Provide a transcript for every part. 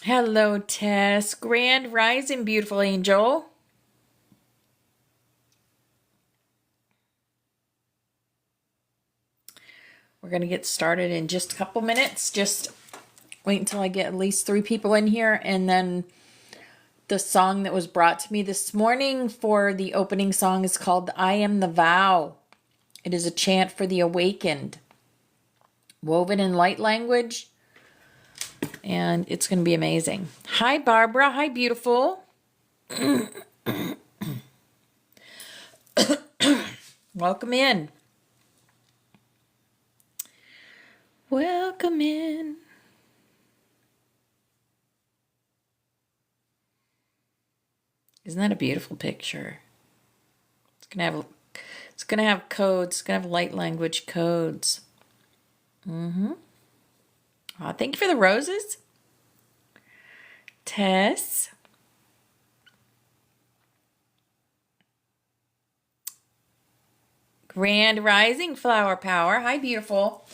Hello, Tess. Grand Rising, beautiful angel. We're going to get started in just a couple minutes. Just wait until I get at least 3 people in here. And then the song that was brought to me this morning for the opening song is called I Am the Vow. It is a chant for the awakened, woven in light language. And it's going to be amazing. Hi, Barbara. Hi, beautiful. Welcome in. Welcome in. Isn't that a beautiful picture? It's gonna have codes. It's gonna have light language codes. Aw, thank you for the roses. Tess. Grand Rising Flower Power. Hi, beautiful.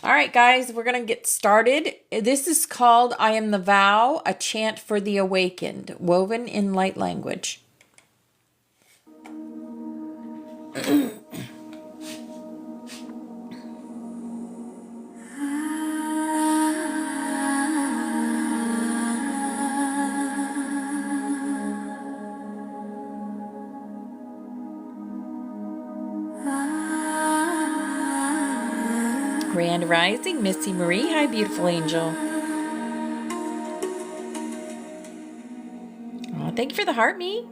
All right, guys, we're going to get started. This is called I Am the Vow, a chant for the awakened, woven in light language. Grand Rising, Missy Marie. Hi, beautiful angel. Oh, thank you for the heart, me.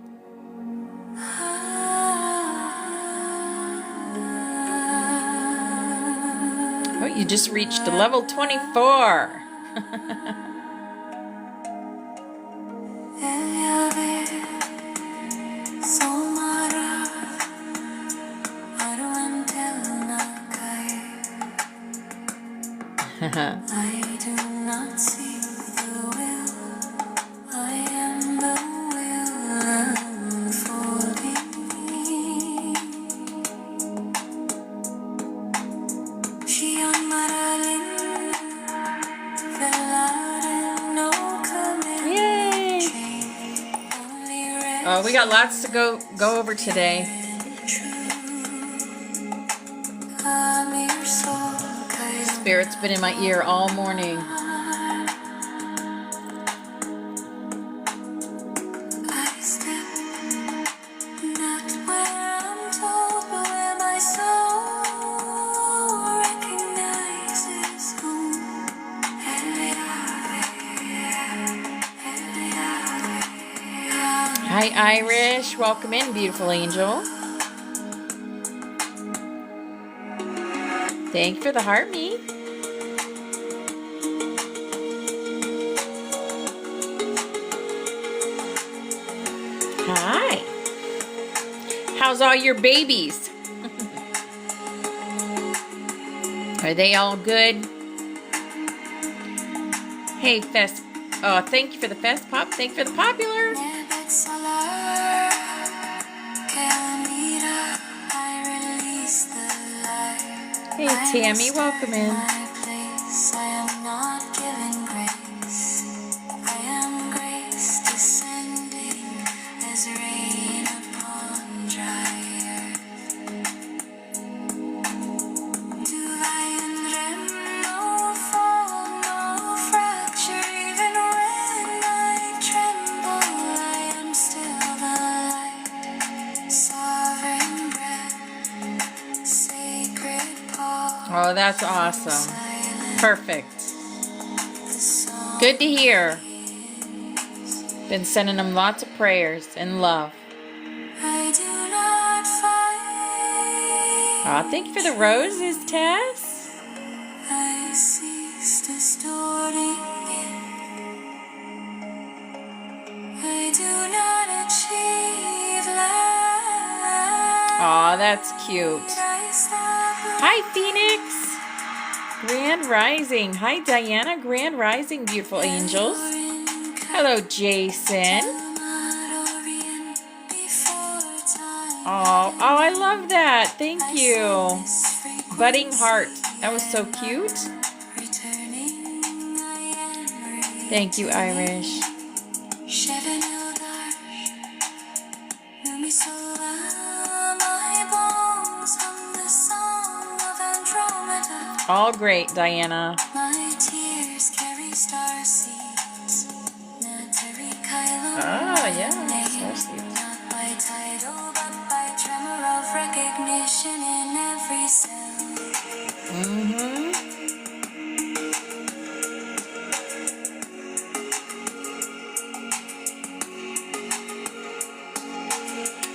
Oh, you just reached level 24. I do not see the will, I am the will unfolding. Yay! Oh, we got lots to go over today. Spirit's been in my ear all morning. Hi, Irish. Welcome in, beautiful angel. Thank you for the heart, me. Hi. How's all your babies? Are they all good? Hey, Fest. Oh, thank you for the Fest Pop. Thank you for the popular. Hey, Tammy. Welcome in. Oh, that's awesome. Perfect. Good to hear. Been sending them lots of prayers and love. Oh, thank you for the roses, Tess. Oh, that's cute. Hi, Phoenix. Grand Rising. Hi, Diana. Grand Rising, beautiful angels. Hello, Jason. Oh, I love that. Thank you. Budding heart. That was so cute. Thank you, Irish. All great, Diana. Ah, yeah, star seeds.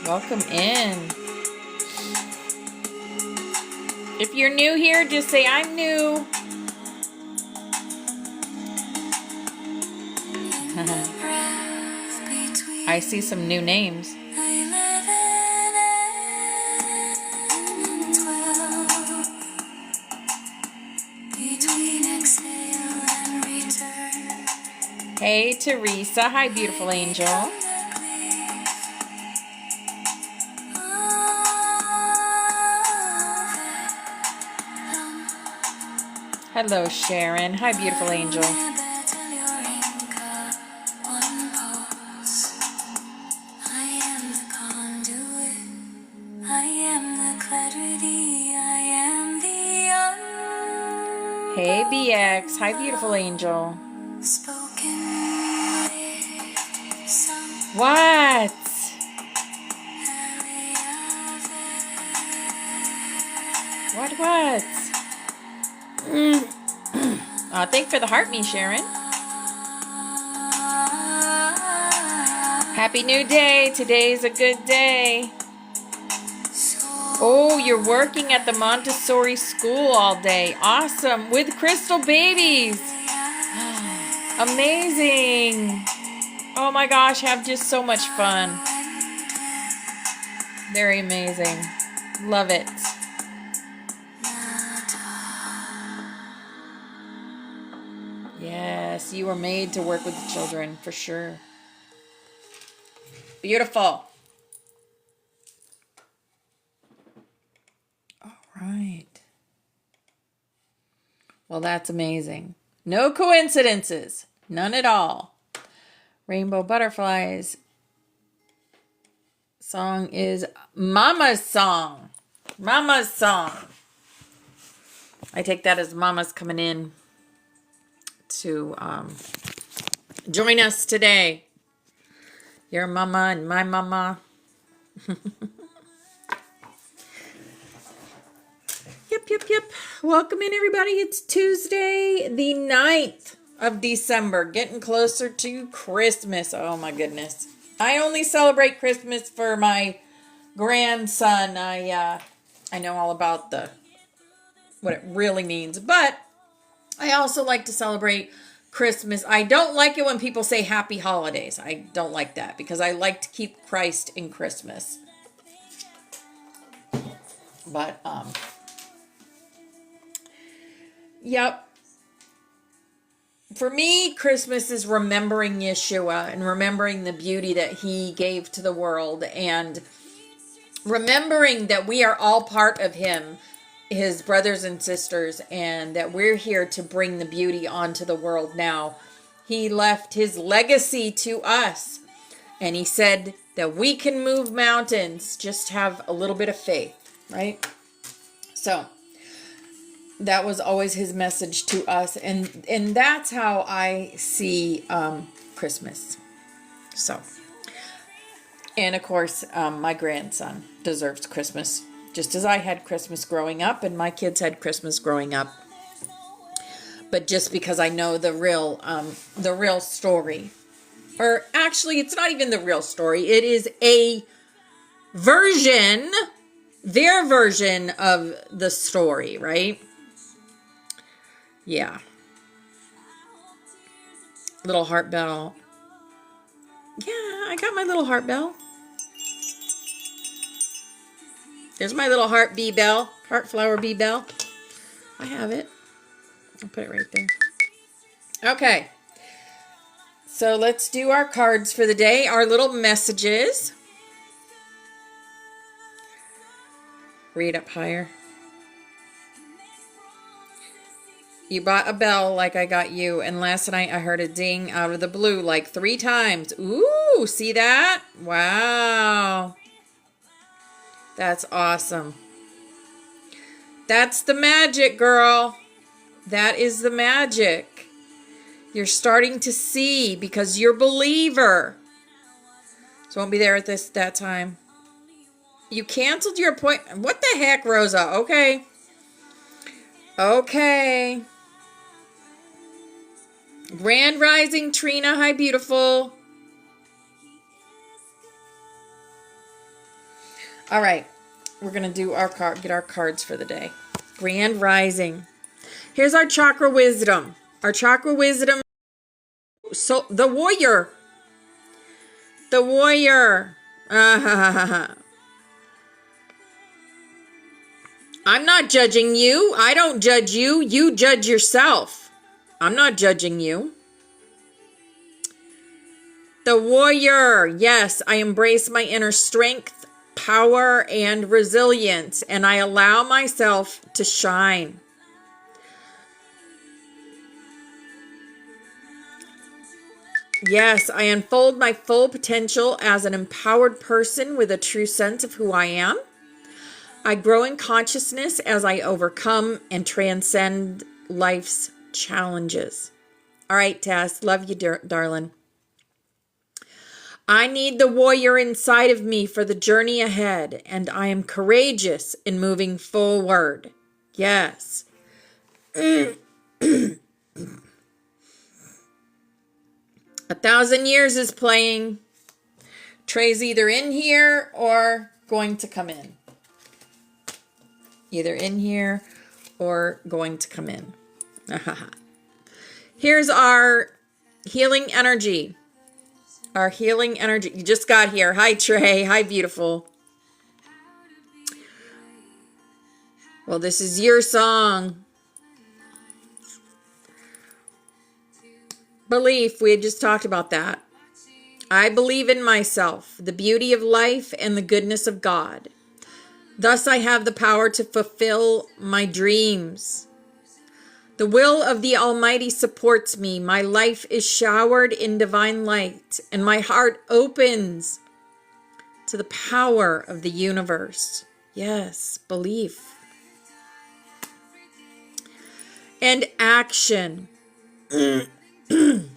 Welcome in. If you're new here, just say, I'm new. I see some new names. Hey, Teresa. Hi, beautiful angel. Hello, Sharon. Hi, beautiful angel. Hey, BX. Hi, beautiful angel. What? What? Thanks for the heart, me, Sharon. Happy new day. Today's a good day. Oh, you're working at the Montessori school all day. Awesome. With crystal babies. Amazing. Oh my gosh, have just so much fun. Very amazing. Love it. Yes, you were made to work with the children, for sure. Beautiful. All right. Well, that's amazing. No coincidences. None at all. Rainbow Butterflies song is Mama's Song. Mama's Song. I take that as Mama's coming in to join us today. Your mama and my mama. Yep. Welcome in, everybody. It's Tuesday, the 9th of December. Getting closer to Christmas. Oh, my goodness. I only celebrate Christmas for my grandson. I know all about what it really means. But I also like to celebrate Christmas. I don't like it when people say happy holidays. I don't like that because I like to keep Christ in Christmas. But, yep. For me, Christmas is remembering Yeshua and remembering the beauty that he gave to the world and remembering that we are all part of him, his brothers and sisters, and that we're here to bring the beauty onto the world now. He left his legacy to us, and he said that we can move mountains, just have a little bit of faith, right? So that was always his message to us, and that's how I see Christmas. So, and of course, my grandson deserves Christmas, just as I had Christmas growing up, and my kids had Christmas growing up. But just because I know the real story, or actually, it's not even the real story. It is a version, their version of the story, right? Yeah. Little heart bell. Yeah, I got my little heart bell. There's my little heart bee bell. Heart flower bee bell. I have it. I'll put it right there. Okay. So let's do our cards for the day. Our little messages. Read up higher. You bought a bell like I got you, and last night I heard a ding out of the blue like 3 times. Ooh, see that? Wow. That's awesome. That's the magic, girl. That is the magic. You're starting to see because you're a believer. So won't be there at that time. You canceled your appointment. What the heck, Rosa? Okay. Okay. Grand Rising, Trina. Hi, beautiful. All right. We're going to do get our cards for the day. Grand Rising. Here's our chakra wisdom. Our chakra wisdom. So the warrior. The warrior. I'm not judging you. I don't judge you. You judge yourself. I'm not judging you. The warrior. Yes, I embrace my inner strength, power, and resilience, and I allow myself to shine. Yes, I unfold my full potential as an empowered person with a true sense of who I am. I grow in consciousness as I overcome and transcend life's challenges. All right, Tess, love you, darling. I need the warrior inside of me for the journey ahead, and I am courageous in moving forward. Yes. 1,000 Years is playing. Trey's either in here or going to come in. Either in here or going to come in. Here's our healing energy. Our healing energy. You just got here. Hi, Trey. Hi, beautiful. Well, this is your song. Belief. We had just talked about that. I believe in myself, the beauty of life, and the goodness of God. Thus, I have the power to fulfill my dreams. The will of the Almighty supports me. My life is showered in divine light, and my heart opens to the power of the universe. Yes, belief. And action.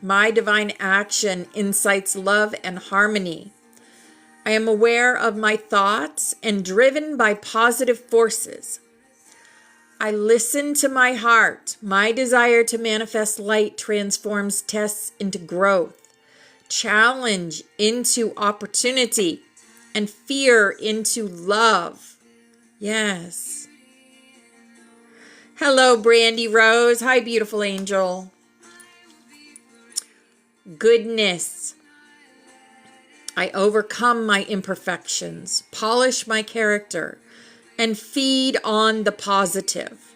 My divine action incites love and harmony. I am aware of my thoughts and driven by positive forces. I listen to my heart. My desire to manifest light transforms tests into growth, challenge into opportunity, and fear into love. Yes. Hello, Brandy Rose. Hi, beautiful angel. Goodness. I overcome my imperfections, polish my character, and feed on the positive.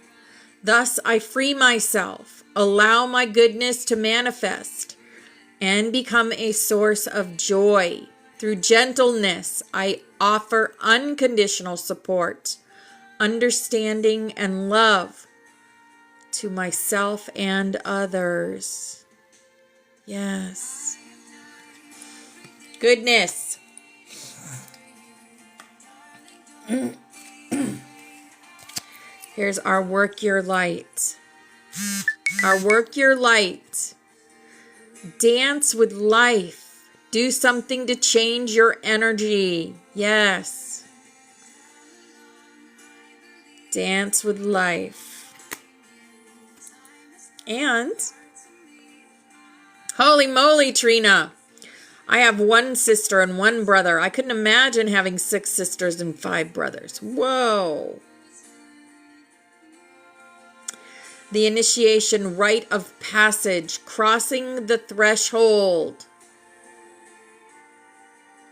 Thus, I free myself, allow my goodness to manifest, and become a source of joy. Through gentleness, I offer unconditional support, understanding, and love to myself and others. Yes. Goodness. Here's our work your light. Our work your light. Dance with life. Do something to change your energy. Yes. Dance with life. And holy moly, Trina. I have 1 sister and 1 brother. I couldn't imagine having 6 sisters and 5 brothers. Whoa. The initiation rite of passage, crossing the threshold.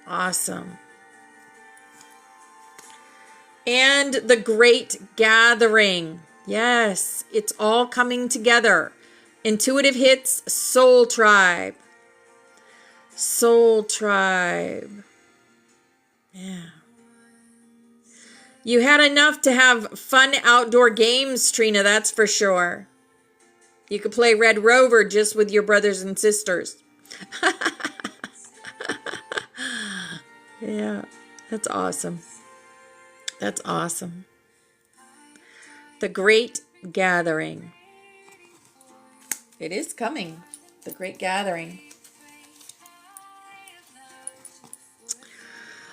Awesome. And the Great Gathering. Yes, it's all coming together. Intuitive hits, Soul Tribe. Soul Tribe. Yeah. You had enough to have fun outdoor games, Trina, that's for sure. You could play Red Rover just with your brothers and sisters. Yeah, that's awesome. That's awesome. The Great Gathering. It is coming. The Great Gathering.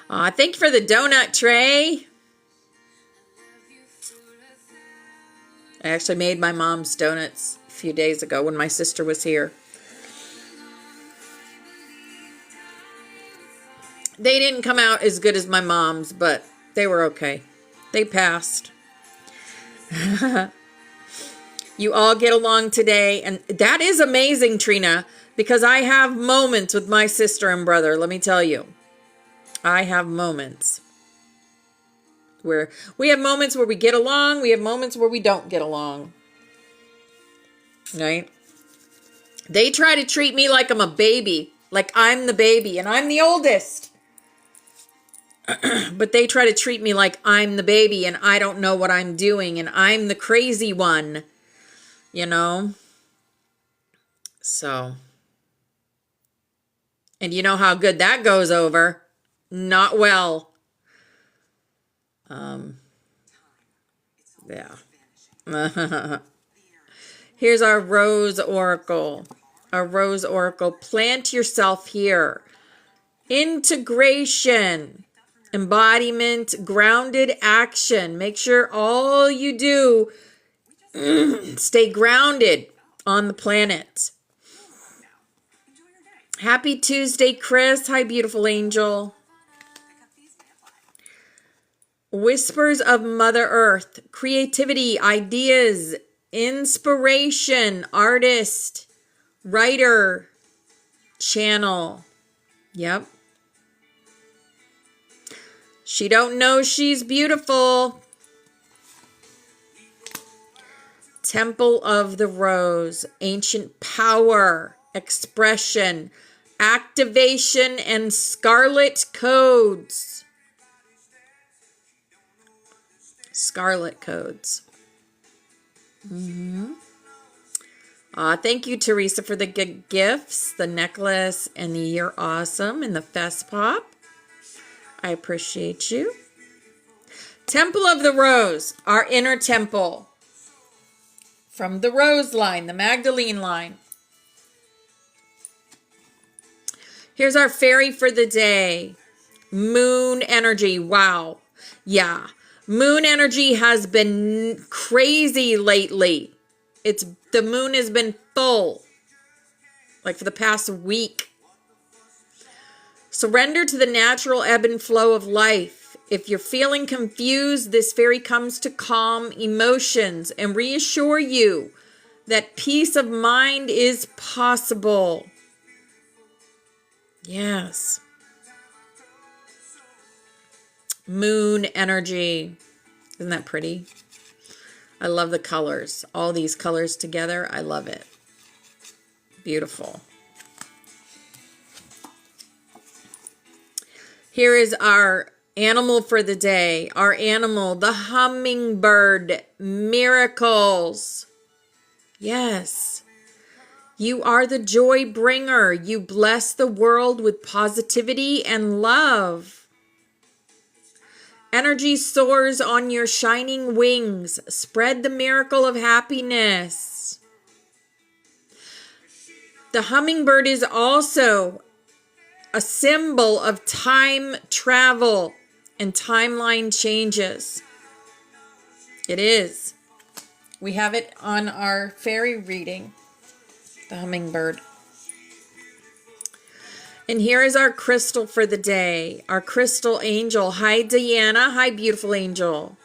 Thank you for the donut tray. I actually made my mom's donuts a few days ago when my sister was here. They didn't come out as good as my mom's, but they were okay. They passed. You all get along today, and that is amazing, Trina, because I have moments with my sister and brother, let me tell you. I have moments where we get along, we have moments where we don't get along. Right? They try to treat me like I'm a baby, like I'm the baby, and I'm the oldest. But they try to treat me like I'm the baby and I don't know what I'm doing and I'm the crazy one, you know? So, and you know how good that goes over? Not well. Yeah. Here's our Rose Oracle. Our Rose Oracle. Plant yourself here. Integration. Embodiment, grounded action. Make sure all you do stay grounded on the planet. Happy Tuesday, Chris. Hi, beautiful angel. Whispers of Mother Earth. Creativity, ideas, inspiration, artist, writer, channel. Yep. She don't know she's beautiful. Temple of the Rose. Ancient power. Expression. Activation and scarlet codes. Scarlet codes. Thank you, Teresa, for the good gifts. The necklace and the You're Awesome and the Fest Pop. I appreciate you. Temple of the Rose, our inner temple. From the Rose line, the Magdalene line. Here's our fairy for the day. Moon energy. Wow. Yeah. Moon energy has been crazy lately. The moon has been full. Like for the past week. Surrender to the natural ebb and flow of life. If you're feeling confused, this fairy comes to calm emotions and reassure you that peace of mind is possible. Yes. Moon energy. Isn't that pretty? I love the colors. All these colors together. I love it. Beautiful. Here is our animal for the day. Our animal, the hummingbird. Miracles. Yes. You are the joy bringer. You bless the world with positivity and love. Energy soars on your shining wings. Spread the miracle of happiness. The hummingbird is also a symbol of time travel and timeline changes. It is. We have it on our fairy reading, the hummingbird. And here is our crystal for the day, our crystal angel. Hi, Diana. Hi, beautiful angel.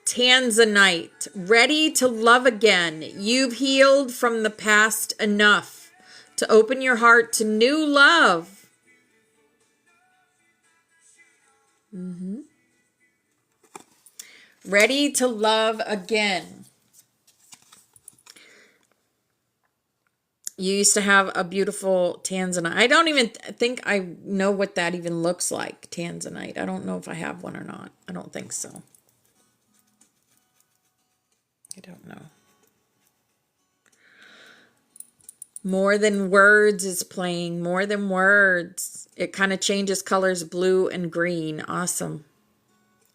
Tanzanite, ready to love again. You've healed from the past enough to open your heart to new love. Ready to love again. You used to have a beautiful tanzanite. I don't even think I know what that even looks like, tanzanite. I don't know if I have one or not. I don't think so. I don't know. More Than Words is playing. More Than Words. It kind of changes colors, blue and green. Awesome.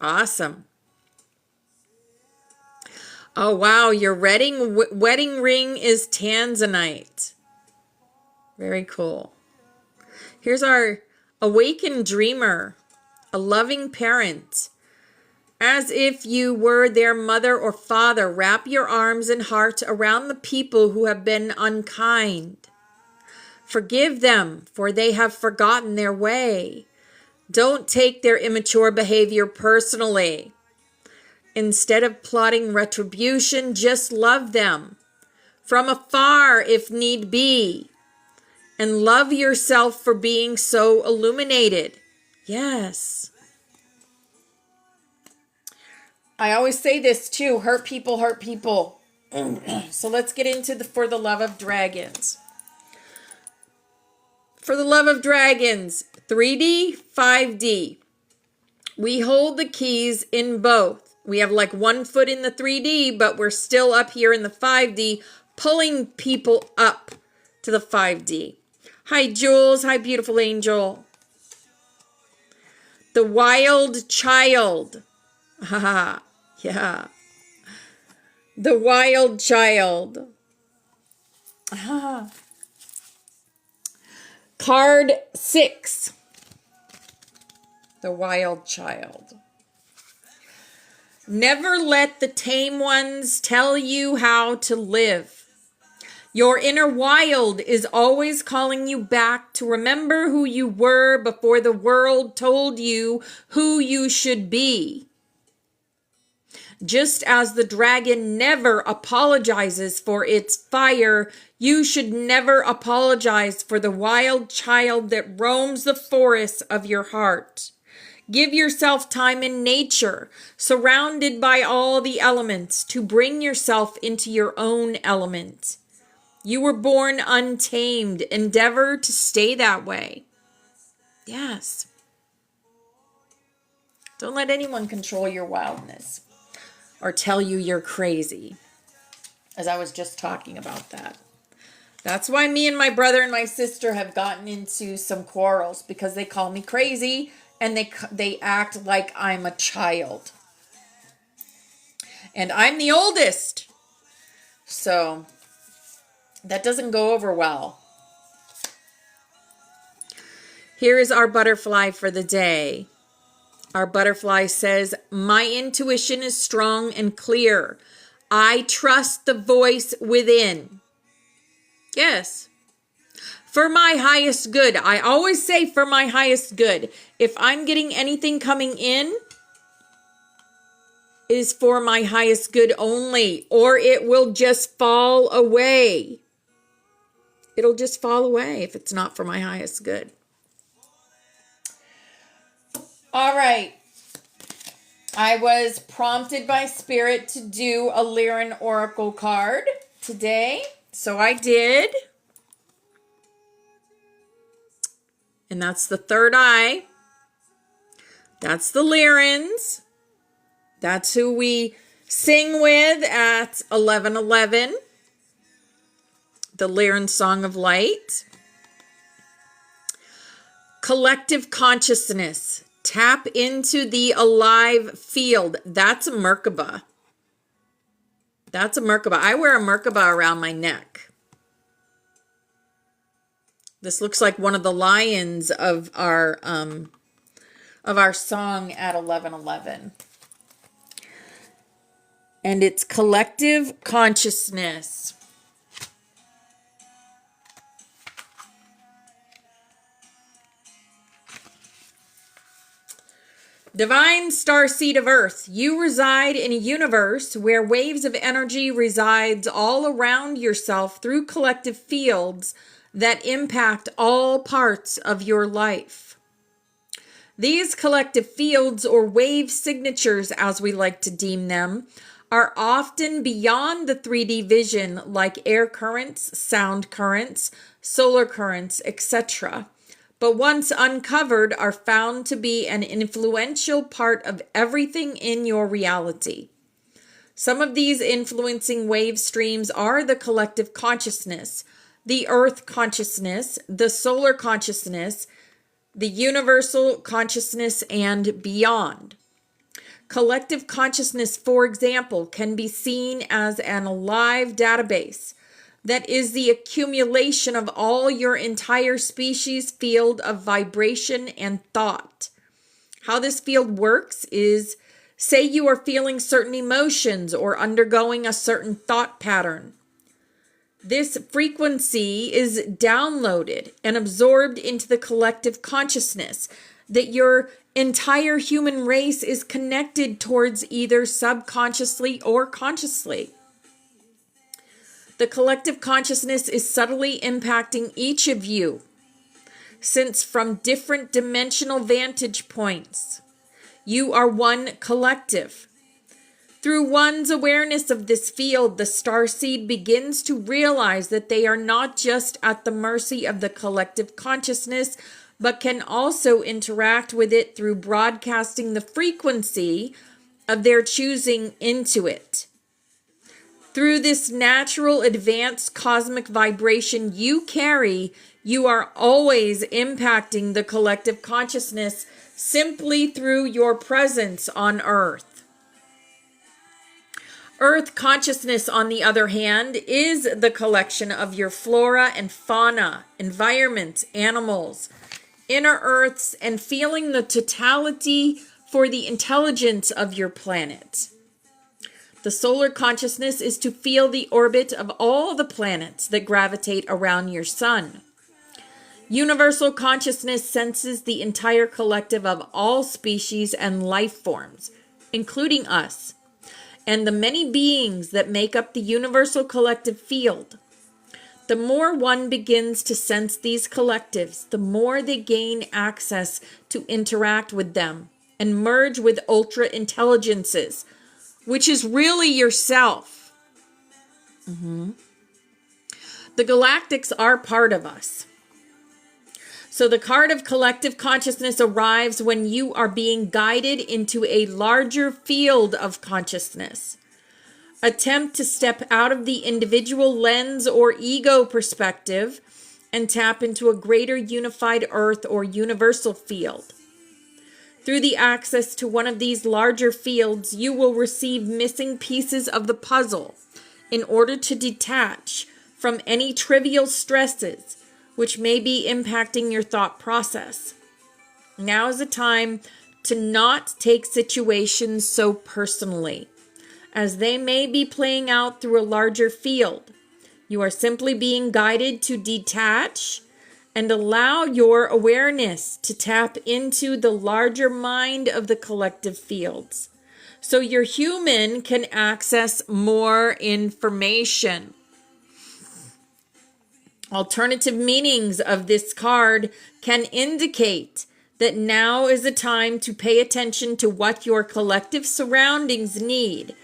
Awesome. Oh, wow. Your wedding ring is tanzanite. Very cool. Here's our awakened dreamer, a loving parent. As if you were their mother or father, wrap your arms and heart around the people who have been unkind. Forgive them, for they have forgotten their way. Don't take their immature behavior personally. Instead of plotting retribution, just love them from afar if need be. And love yourself for being so illuminated. Yes. I always say this too. Hurt people hurt people. So let's get into For the Love of Dragons. For the Love of Dragons, 3D, 5D. We hold the keys in both. We have like 1 foot in the 3D, but we're still up here in the 5D, pulling people up to the 5D. Hi, Jules. Hi, beautiful angel. The Wild Child. Haha. Yeah. The Wild Child. Card 6. The Wild Child. Never let the tame ones tell you how to live. Your inner wild is always calling you back to remember who you were before the world told you who you should be. Just as the dragon never apologizes for its fire, you should never apologize for the wild child that roams the forests of your heart. Give yourself time in nature, surrounded by all the elements, to bring yourself into your own element. You were born untamed. Endeavor to stay that way. Yes. Don't let anyone control your wildness or tell you you're crazy, as I was just talking about that. That's why me and my brother and my sister have gotten into some quarrels, because they call me crazy and they act like I'm a child. And I'm the oldest. So that doesn't go over well. Here is our butterfly for the day. Our butterfly says, my intuition is strong and clear. I trust the voice within. Yes. For my highest good. I always say for my highest good. If I'm getting anything coming in, it is for my highest good only, or it will just fall away. It'll just fall away if it's not for my highest good. All right. I was prompted by Spirit to do a Lyran Oracle card today. So I did. And that's the third eye. That's the Lyrans. That's who we sing with at 11:11. The Lyran Song of Light. Collective consciousness. Tap into the alive field. That's a Merkaba. That's a Merkaba. I wear a Merkaba around my neck. This looks like one of the lions of our song at 11:11. And it's collective consciousness. Divine starseed of Earth, you reside in a universe where waves of energy resides all around yourself through collective fields that impact all parts of your life. These collective fields, or wave signatures as we like to deem them, are often beyond the 3D vision, like air currents, sound currents, solar currents, etc., but once uncovered are found to be an influential part of everything in your reality. Some of these influencing wave streams are the collective consciousness, the earth consciousness, the solar consciousness, the universal consciousness, and beyond. Collective consciousness, for example, can be seen as an alive database that is the accumulation of all your entire species field of vibration and thought. How this field works is, say you are feeling certain emotions or undergoing a certain thought pattern. This frequency is downloaded and absorbed into the collective consciousness that your entire human race is connected towards, either subconsciously or consciously. The collective consciousness is subtly impacting each of you, since from different dimensional vantage points, you are one collective. Through one's awareness of this field, the starseed begins to realize that they are not just at the mercy of the collective consciousness, but can also interact with it through broadcasting the frequency of their choosing into it. Through this natural advanced cosmic vibration you carry, you are always impacting the collective consciousness simply through your presence on Earth. Earth consciousness, on the other hand, is the collection of your flora and fauna, environment, animals, inner Earths, and feeling the totality for the intelligence of your planet. The solar consciousness is to feel the orbit of all the planets that gravitate around your sun. Universal consciousness senses the entire collective of all species and life forms, including us, and the many beings that make up the universal collective field. The more one begins to sense these collectives, the more they gain access to interact with them and merge with ultra intelligences, which is really yourself. The galactics are part of us. So the card of collective consciousness arrives when you are being guided into a larger field of consciousness. Attempt to step out of the individual lens or ego perspective and tap into a greater unified earth or universal field. Through the access to one of these larger fields, you will receive missing pieces of the puzzle in order to detach from any trivial stresses which may be impacting your thought process. Now is the time to not take situations so personally, as they may be playing out through a larger field. You are simply being guided to detach and allow your awareness to tap into the larger mind of the collective fields, so your human can access more information. Alternative meanings of this card can indicate that now is the time to pay attention to what your collective surroundings need.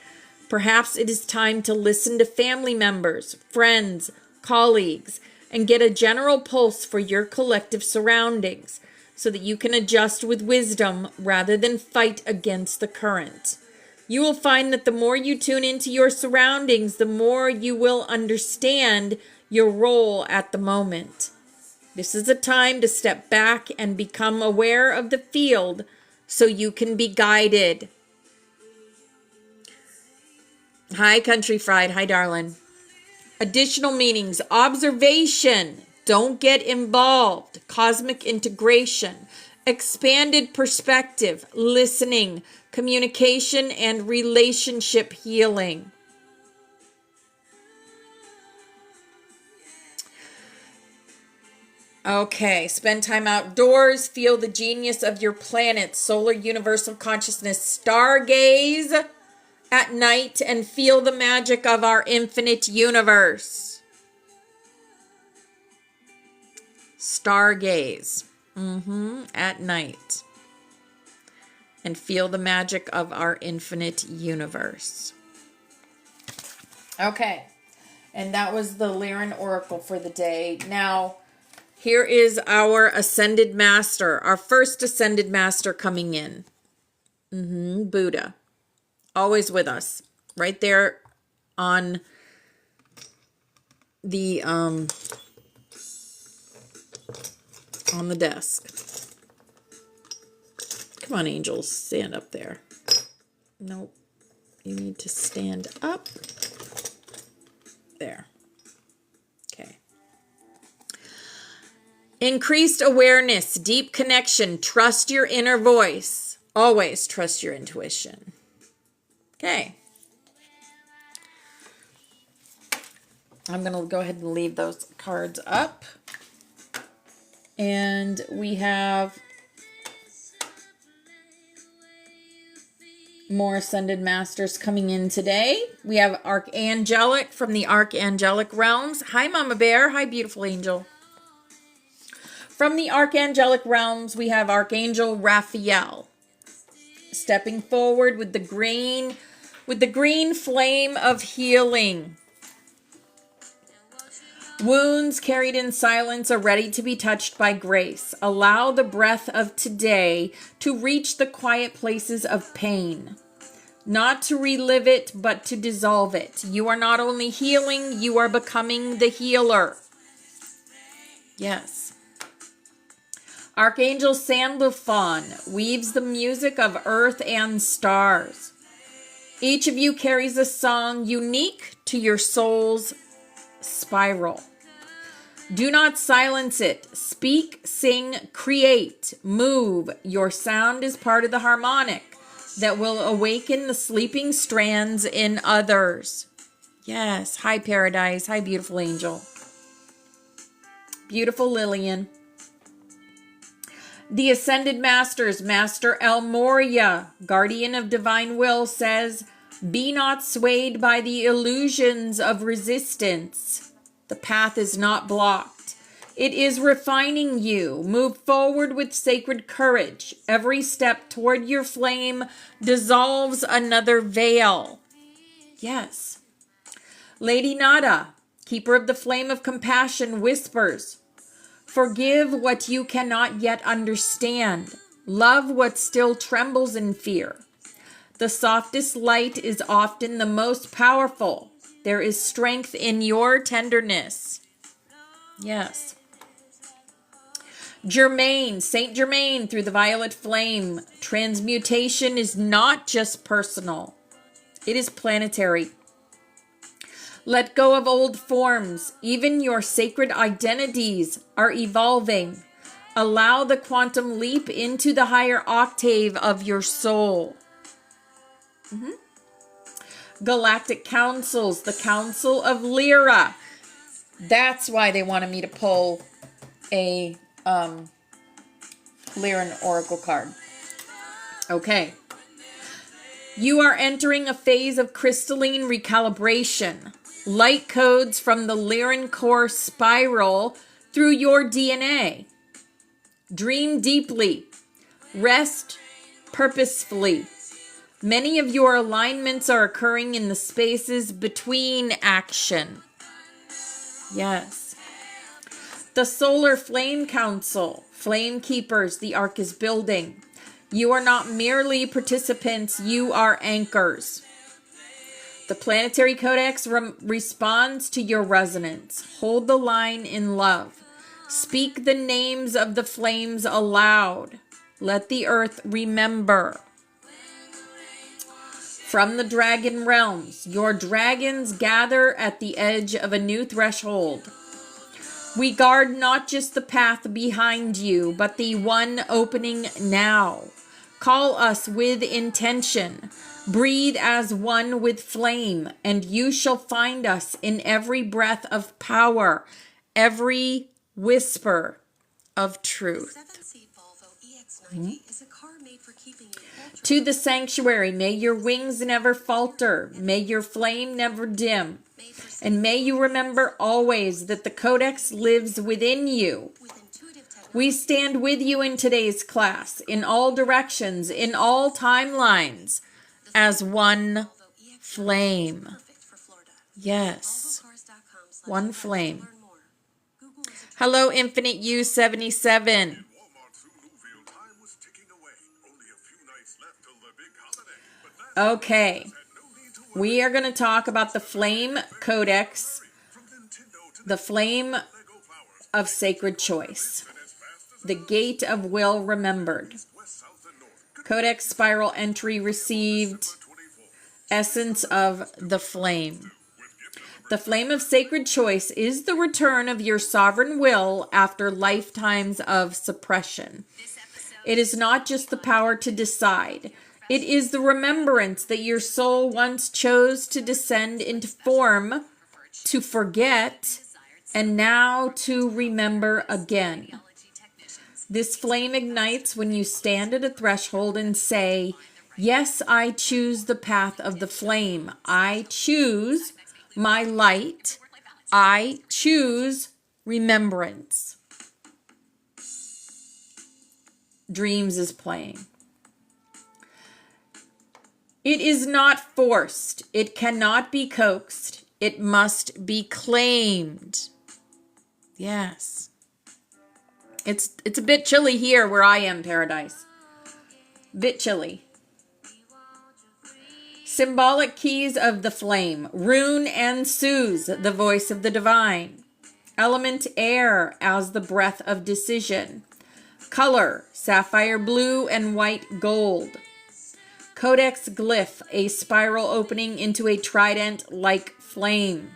Perhaps it is time to listen to family members, friends, colleagues, and get a general pulse for your collective surroundings so that you can adjust with wisdom rather than fight against the current. You will find that the more you tune into your surroundings, the more you will understand your role at the moment. This is a time to step back and become aware of the field so you can be guided. Hi, Country Fried. Hi, darling. Additional meanings: observation, don't get involved, cosmic integration, expanded perspective, listening, communication, and relationship healing. Okay, spend time outdoors, feel the genius of your planet, solar universal consciousness, stargaze at night, and feel the magic of our infinite universe. Stargaze at night. and feel the magic of our infinite universe. Okay, and that was the Lyran Oracle for the day. Now, here is our Ascended Master, our first Ascended Master coming in. Buddha, always with us, right there on the desk. Come on, angels, stand up there. Nope, you need to stand up. There. Okay. Increased awareness, deep connection, trust your inner voice. Always trust your intuition. Okay. I'm going to go ahead and leave those cards up. And we have more Ascended Masters coming in today. We have Archangelic from the Archangelic Realms. Hi, Mama Bear. Hi, beautiful angel. From the Archangelic Realms, we have Archangel Raphael stepping forward with the green flame of healing. Wounds carried in silence are ready to be touched by grace. Allow the breath of today to reach the quiet places of pain. Not to relive it, but to dissolve it. You are not only healing, you are becoming the healer. Yes. Archangel Sandalphon weaves the music of earth and stars. Each of you carries a song unique to your soul's spiral. Do not silence it. Speak, sing, create, move. Your sound is part of the harmonic that will awaken the sleeping strands in others. Yes. Hi, Paradise. Hi, beautiful angel. Beautiful Lillian. The Ascended Masters, Master El Moria, Guardian of Divine Will, says, be not swayed by the illusions of resistance. The path is not blocked. It is refining you. Move forward with sacred courage. Every step toward your flame dissolves another veil. Yes. Lady Nada, keeper of the flame of compassion, whispers, forgive what you cannot yet understand. Love what still trembles in fear. The softest light is often the most powerful. There is strength in your tenderness. Yes. Germain, Saint Germain, through the violet flame. Transmutation is not just personal. It is planetary. Let go of old forms. Even your sacred identities are evolving. Allow the quantum leap into the higher octave of your soul. Galactic councils, the Council of Lyra. That's why they wanted me to pull a Lyran Oracle card. Okay. You are entering a phase of crystalline recalibration. Light codes from the Lyran core spiral through your DNA. Dream deeply. Rest purposefully. Many of your alignments are occurring in the spaces between action. Yes. The Solar Flame Council, Flame Keepers, the arc is building. You are not merely participants, you are anchors. The Planetary Codex responds to your resonance. Hold the line in love. Speak the names of the flames aloud. Let the earth remember. From the dragon realms, your dragons gather at the edge of a new threshold. We guard not just the path behind you, but the one opening now. Call us with intention. Breathe as one with flame, and you shall find us in every breath of power, every whisper of truth. To the sanctuary, may your wings never falter, may your flame never dim, and may you remember always that the Codex lives within you. We stand with you in today's class, in all directions, in all timelines, as one flame. Yes, one flame. Hello, Infinite U77. Okay, we are going to talk about the Flame Codex, the Flame of Sacred Choice, the Gate of Will Remembered, Codex Spiral Entry Received, Essence of the Flame. The Flame of Sacred Choice is the return of your sovereign will after lifetimes of suppression. It is not just the power to decide. It is the remembrance that your soul once chose to descend into form, to forget, and now to remember again. This flame ignites when you stand at a threshold and say, yes, I choose the path of the flame. I choose my light. I choose remembrance. Dreams is playing. It is not forced. It cannot be coaxed. It must be claimed. Yes. It's a bit chilly here where I am, Paradise. Bit chilly. Symbolic keys of the flame. Rune and Suze, the voice of the divine. Element air as the breath of decision. Color, sapphire blue and white gold. Codex glyph, a spiral opening into a trident-like flame.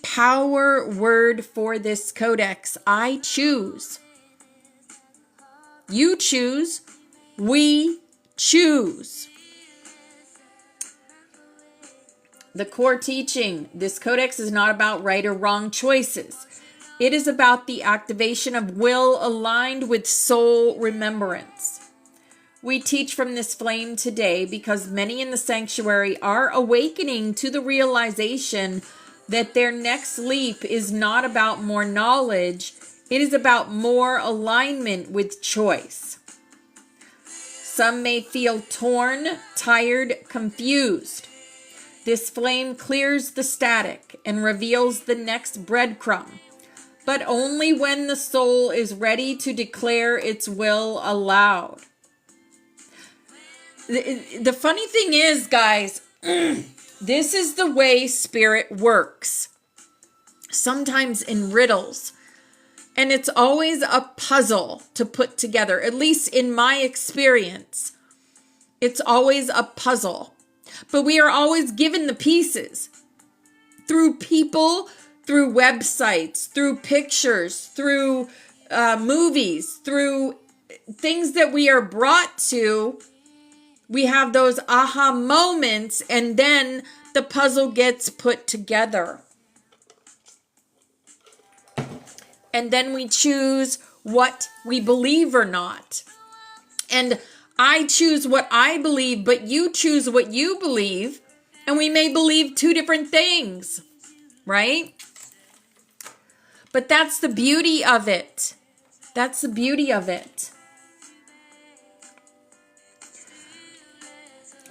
Power word for this codex, I choose. You choose. We choose. The core teaching, this codex is not about right or wrong choices. It is about the activation of will aligned with soul remembrance. We teach from this flame today because many in the sanctuary are awakening to the realization that their next leap is not about more knowledge, it is about more alignment with choice. Some may feel torn, tired, confused. This flame clears the static and reveals the next breadcrumb, but only when the soul is ready to declare its will aloud. The funny thing is, guys, this is the way spirit works. Sometimes in riddles. And it's always a puzzle to put together. At least in my experience, it's always a puzzle. But we are always given the pieces. Through people, through websites, through pictures, through movies, through things that we are brought to. We have those aha moments, and then the puzzle gets put together. And then we choose what we believe or not. And I choose what I believe, but you choose what you believe. And we may believe two different things, right? But that's the beauty of it. That's the beauty of it.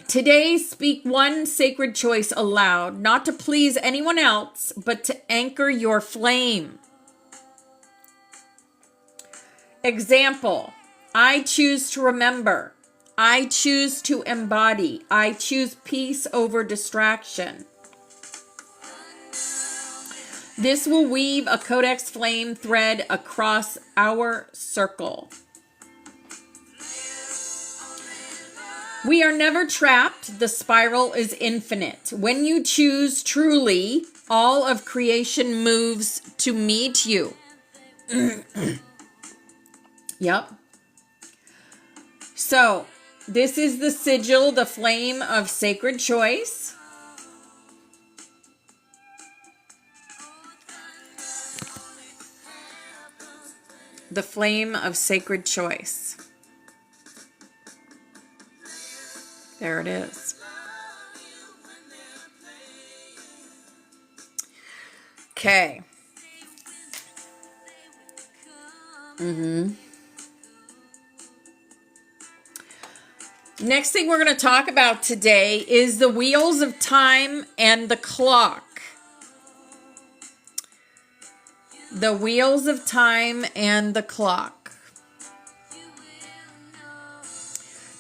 Today, speak one sacred choice aloud, not to please anyone else, but to anchor your flame. Example, I choose to remember. I choose to embody. I choose peace over distraction. This will weave a codex flame thread across our circle. We are never trapped. The spiral is infinite. When you choose truly, all of creation moves to meet you. Yep. So, this is the sigil, the flame of sacred choice. The flame of sacred choice. There it is. Okay. Next thing we're going to talk about today is the wheels of time and the clock. The wheels of time and the clock.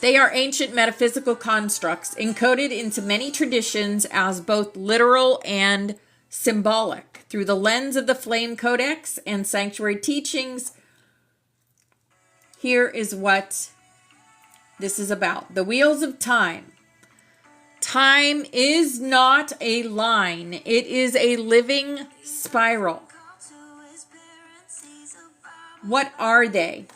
They are ancient metaphysical constructs encoded into many traditions as both literal and symbolic. Through the lens of the Flame Codex and Sanctuary teachings, here is what this is about. The wheels of time. Time is not a line. It is a living spiral. What are they?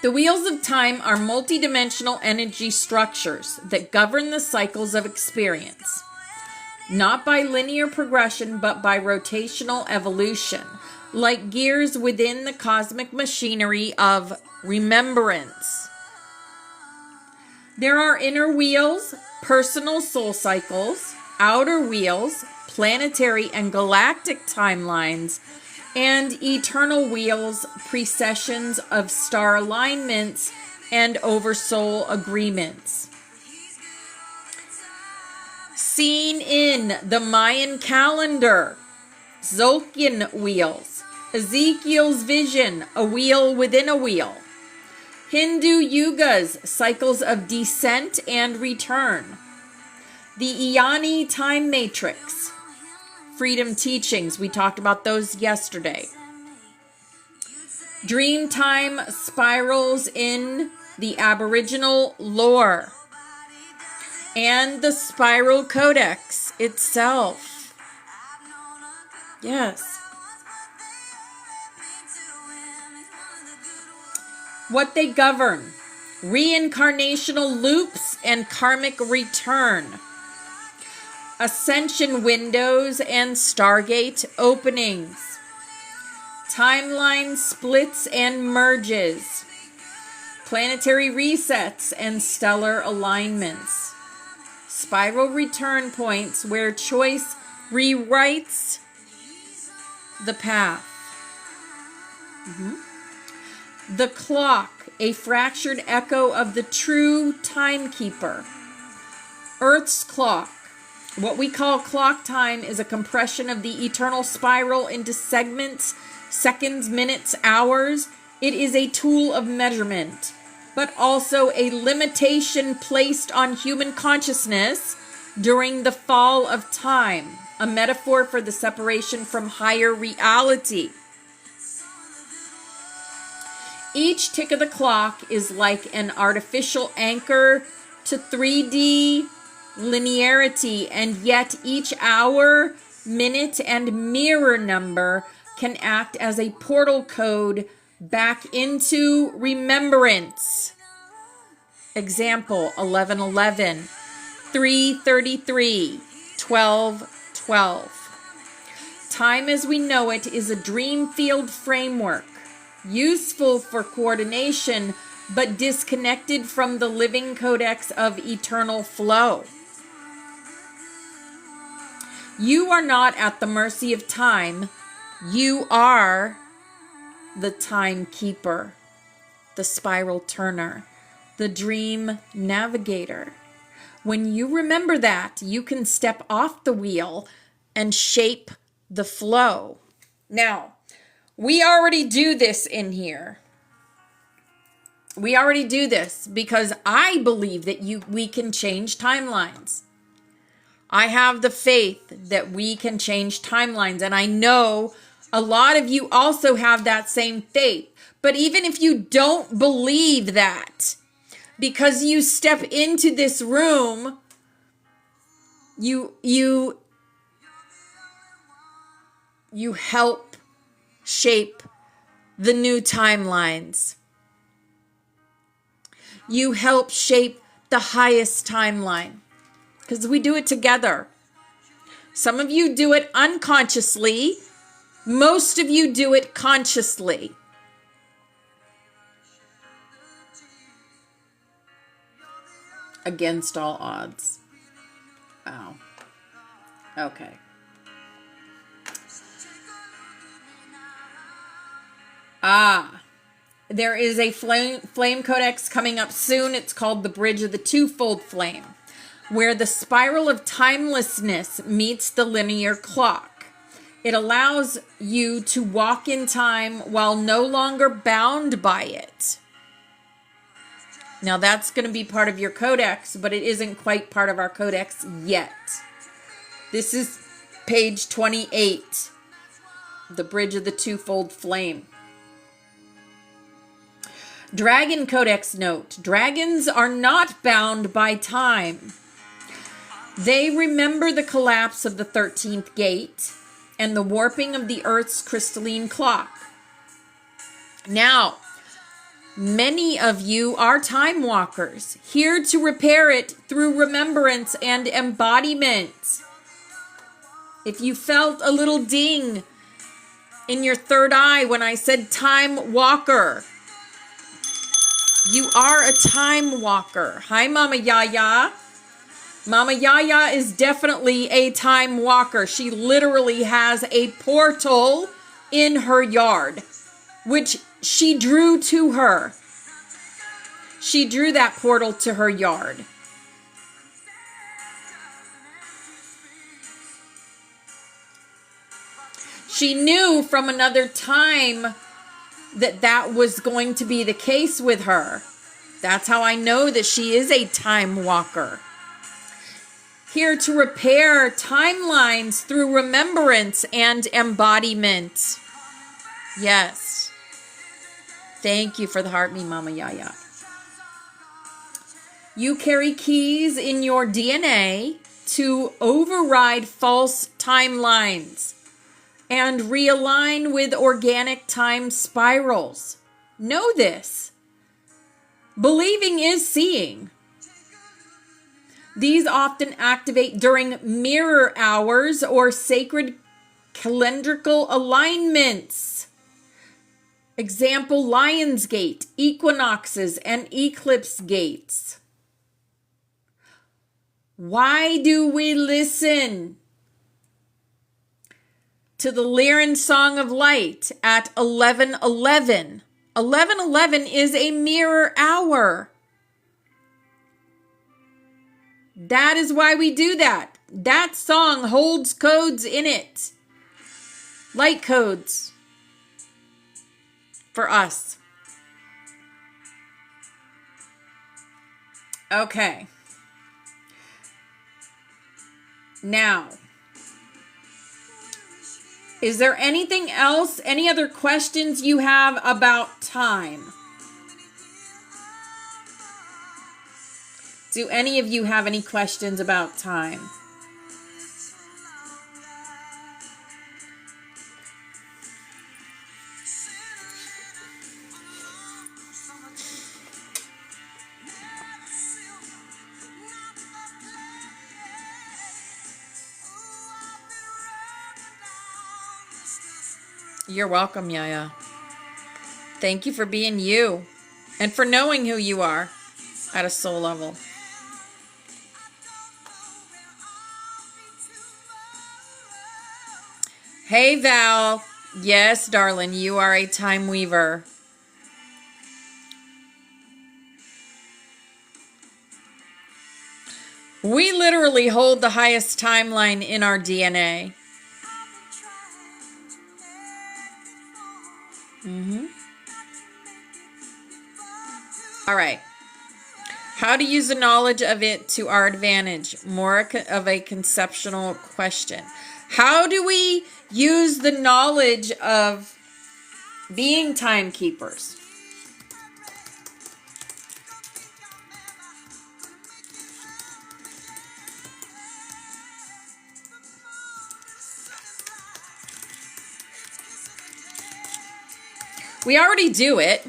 The wheels of time are multidimensional energy structures that govern the cycles of experience, not by linear progression, but by rotational evolution, like gears within the cosmic machinery of remembrance. There are inner wheels, personal soul cycles, outer wheels, planetary and galactic timelines, and eternal wheels, precessions of star alignments and oversoul agreements. Seen in the Mayan calendar, Zolkin wheels, Ezekiel's vision, a wheel within a wheel, Hindu yugas, cycles of descent and return, the Iani time matrix, freedom teachings, we talked about those yesterday, dream time spirals in the Aboriginal lore, and the Spiral Codex itself. Yes. What they govern: reincarnational loops and karmic return, ascension windows and stargate openings, timeline splits and merges, planetary resets and stellar alignments, spiral return points where choice rewrites the path. The clock, a fractured echo of the true timekeeper. Earth's clock. What we call clock time is a compression of the eternal spiral into segments, seconds, minutes, hours. It is a tool of measurement, but also a limitation placed on human consciousness during the fall of time, a metaphor for the separation from higher reality. Each tick of the clock is like an artificial anchor to 3D linearity, and yet each hour, minute, and mirror number can act as a portal code back into remembrance. Example: 11:11, 3:33, 12:12. Time as we know it is a dream field framework, useful for coordination, but disconnected from the living codex of eternal flow. You are not at the mercy of time. You are the timekeeper, the spiral turner, the dream navigator. When you remember that, you can step off the wheel and shape the flow. Now, we already do this in here. We already do this because I believe that we can change timelines. I have the faith that we can change timelines, and I know a lot of you also have that same faith. But even if you don't believe that, because you step into this room, you help shape the new timelines. You help shape the highest timeline because we do it together. Some of you do it unconsciously. Most of you do it consciously. Against all odds. Wow. Okay. There is a flame codex coming up soon. It's called the Bridge of the Twofold Flame, where the spiral of timelessness meets the linear clock. It allows you to walk in time while no longer bound by it. Now that's going to be part of your codex, but it isn't quite part of our codex yet. This is page 28, the Bridge of the Twofold Flame. Dragon Codex note. Dragons are not bound by time. They remember the collapse of the 13th gate and the warping of the Earth's crystalline clock. Now, many of you are time walkers, here to repair it through remembrance and embodiment. If you felt a little ding in your third eye when I said time walker, you are a time walker. Hi, Mama Yaya. Mama Yaya is definitely a time walker. She literally has a portal in her yard, which she drew to her. She drew that portal to her yard. She knew from another time that was going to be the case with her. That's how I know that she is a time walker. Here to repair timelines through remembrance and embodiment. Yes. Thank you for the heart, me Mama Yaya. You carry keys in your DNA to override false timelines and realign with organic time spirals. Know this. Believing is seeing. These often activate during mirror hours or sacred calendrical alignments. Example, Lion's Gate, equinoxes, and eclipse gates. Why do we listen to the Lyran Song of Light at 11:11? 11:11 is a mirror hour. That is why we do that. That song holds codes in it. Light codes. For us. Okay. Now, is there anything else, any other questions you have about time? Do any of you have any questions about time? You're welcome, Yaya. Thank you for being you and for knowing who you are at a soul level. Hey, Val. Yes, darling, you are a time weaver. We literally hold the highest timeline in our DNA. All right. How to use the knowledge of it to our advantage. More of a conceptual question. How do we use the knowledge of being timekeepers? We already do it.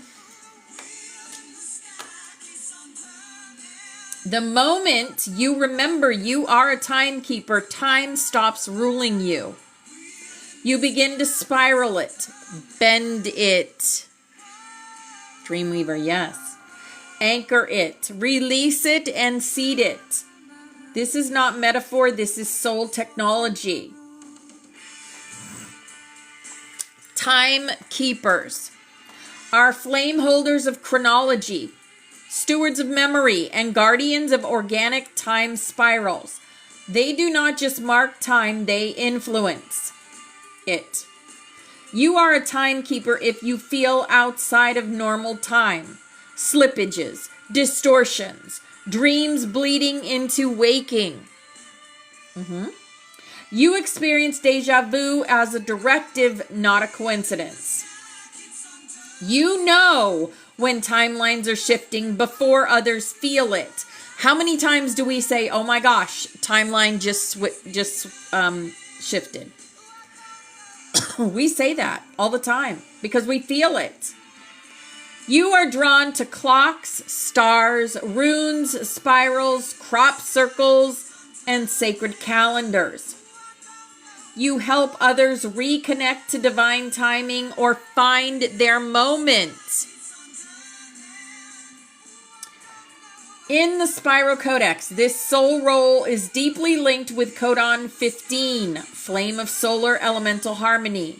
The moment you remember you are a timekeeper, time stops ruling you. You begin to spiral it, bend it. Dreamweaver, yes. Anchor it, release it, and seed it. This is not metaphor. This is soul technology. Timekeepers are flame holders of chronology, stewards of memory, and guardians of organic time spirals. They do not just mark time, they influence it. You are a timekeeper if you feel outside of normal time. Slippages, distortions, dreams bleeding into waking. You experience deja vu as a directive, not a coincidence. You know when timelines are shifting before others feel it. How many times do we say, oh my gosh, timeline just shifted? We say that all the time because we feel it. You are drawn to clocks, stars, runes, spirals, crop circles, and sacred calendars. You help others reconnect to divine timing or find their moment. In the Spiral Codex, this soul role is deeply linked with Codon 15, Flame of Solar Elemental Harmony.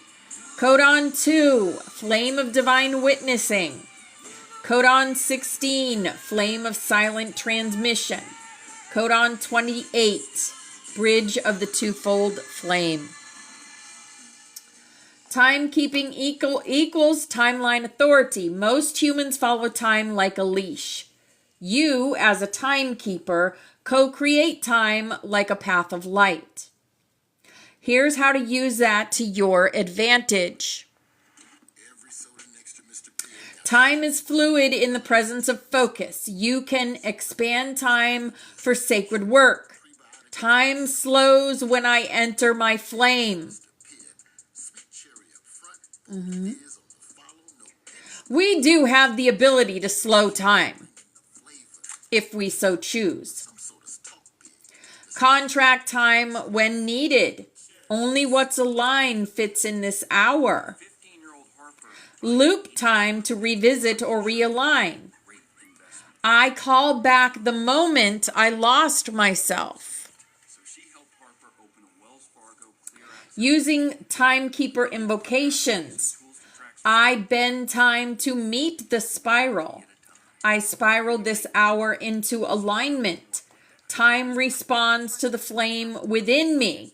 Codon 2, Flame of Divine Witnessing. Codon 16, Flame of Silent Transmission. Codon 28, Bridge of the Twofold Flame. Timekeeping equals timeline authority. Most humans follow time like a leash. You, as a timekeeper, co-create time like a path of light. Here's how to use that to your advantage. Time is fluid in the presence of focus. You can expand time for sacred work. Time slows when I enter my flame. We do have the ability to slow time, if we so choose. Contract time when needed. Only what's aligned fits in this hour. Loop time to revisit or realign. I call back the moment I lost myself. Using timekeeper invocations. I bend time to meet the spiral. I spiral this hour into alignment. Time responds to the flame within me.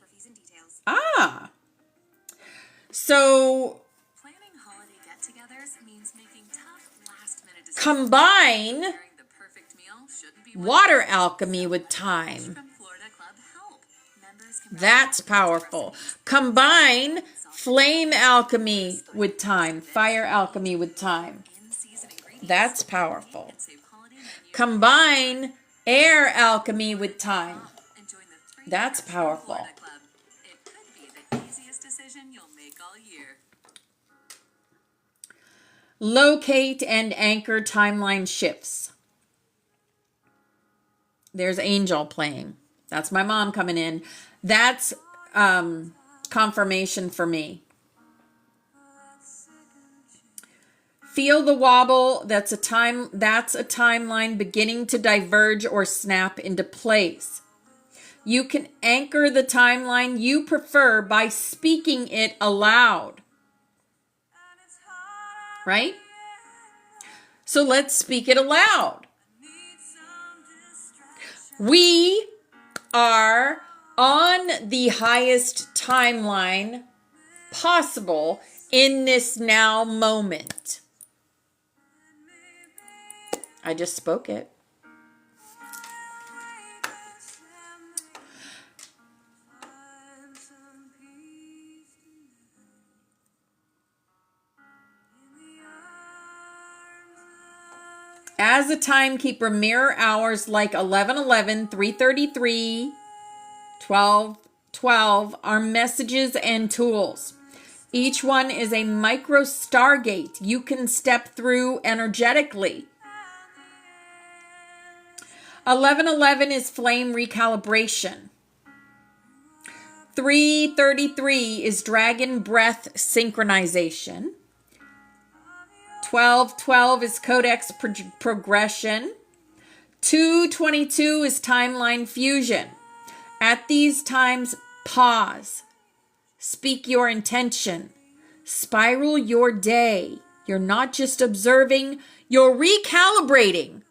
So combine water alchemy with time. That's powerful. Combine flame alchemy with time, fire alchemy with time. That's powerful. Combine air alchemy with time. That's powerful. Locate and anchor timeline shifts. There's Angel playing. That's my mom coming in. That's confirmation for me. Feel the wobble. That's a timeline beginning to diverge or snap into place. You can anchor the timeline you prefer by speaking it aloud. Right? So let's speak it aloud. We are on the highest timeline possible in this now moment. I just spoke it. As a timekeeper, mirror hours like 11:11, 3:33, 12:12 are messages and tools. Each one is a micro stargate you can step through energetically. 11:11 is flame recalibration. 3:33 is dragon breath synchronization. 12:12 is codex progression. 222 is timeline fusion. At these times, pause. Speak your intention. Spiral your day. You're not just observing, you're recalibrating.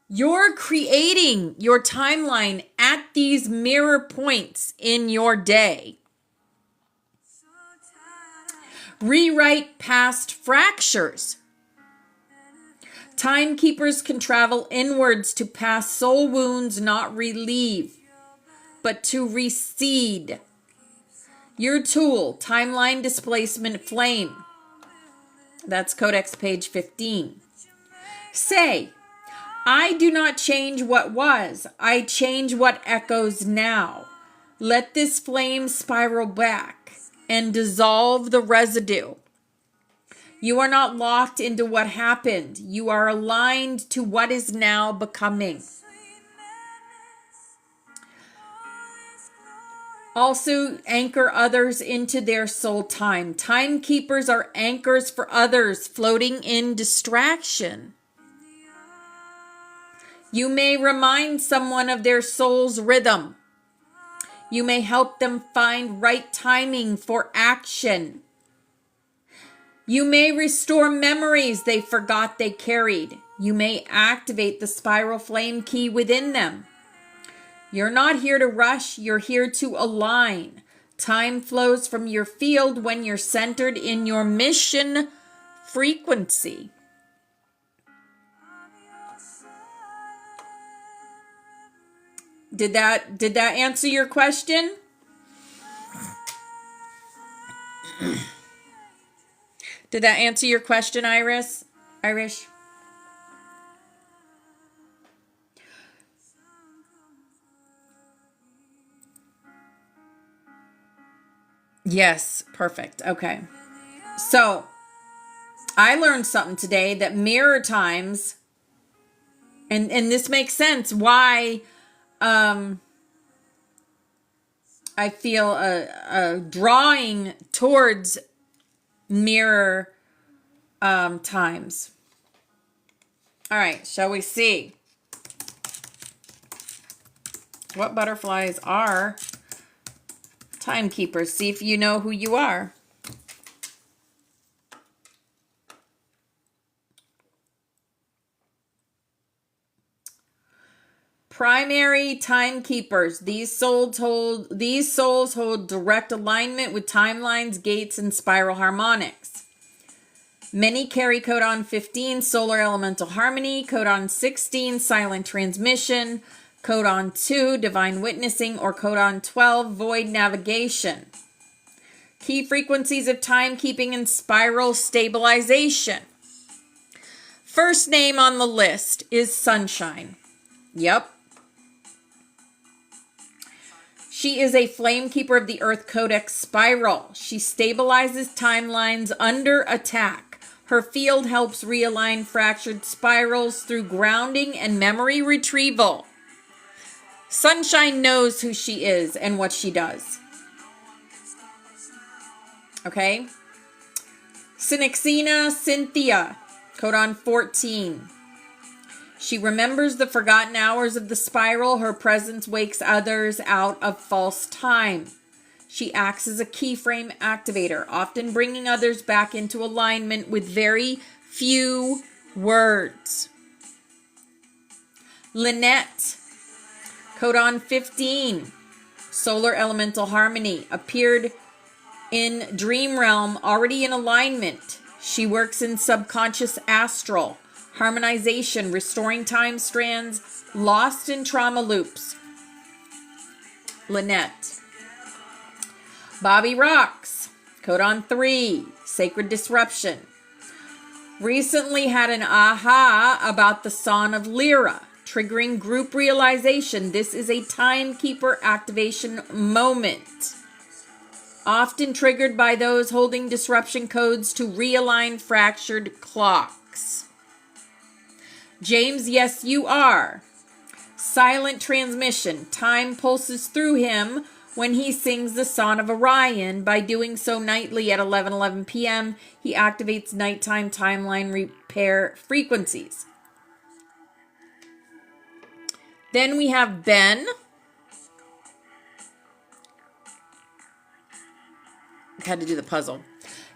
You're creating your timeline at these mirror points in your day. Rewrite past fractures. Timekeepers can travel inwards to past soul wounds, not relieve, but to recede. Your tool, timeline displacement flame. That's Codex page 15. Say, I do not change what was. I change what echoes now. Let this flame spiral back and dissolve the residue. You are not locked into what happened. You are aligned to what is now becoming. Also, anchor others into their soul time. Timekeepers are anchors for others floating in distraction. You may remind someone of their soul's rhythm. You may help them find right timing for action. You may restore memories they forgot they carried. You may activate the spiral flame key within them. You're not here to rush, you're here to align. Time flows from your field when you're centered in your mission frequency. Did that answer your question? Did that answer your question, Irish? Yes, perfect. Okay. So, I learned something today that mirror times, and this makes sense why I feel a drawing towards mirror times. All right, shall we see what butterflies are timekeepers? See if you know who you are. Primary timekeepers. These souls hold direct alignment with timelines, gates, and spiral harmonics. Many carry codon 15, solar elemental harmony, codon 16, silent transmission, codon 2, divine witnessing, or codon 12, void navigation. Key frequencies of timekeeping and spiral stabilization. First name on the list is Sunshine. Yep. She is a flame keeper of the Earth Codex spiral. She stabilizes timelines under attack. Her field helps realign fractured spirals through grounding and memory retrieval. Sunshine knows who she is and what she does. Okay? Synexina Cynthia, codon 14. She remembers the forgotten hours of the spiral. Her presence wakes others out of false time. She acts as a keyframe activator, often bringing others back into alignment with very few words. Lynette, codon 15, solar elemental harmony, appeared in dream realm already in alignment. She works in subconscious astral, harmonization, restoring time strands lost in trauma loops. Lynette. Bobby Rocks, codon 3, sacred disruption. Recently had an aha about the Song of Lyra, triggering group realization. This is a timekeeper activation moment, often triggered by those holding disruption codes to realign fractured clocks. James, yes, you are. Silent transmission. Time pulses through him when he sings the Song of Orion. By doing so nightly at 11:11 p.m., he activates nighttime timeline pair frequencies. Then we have Ben. Had to do the puzzle.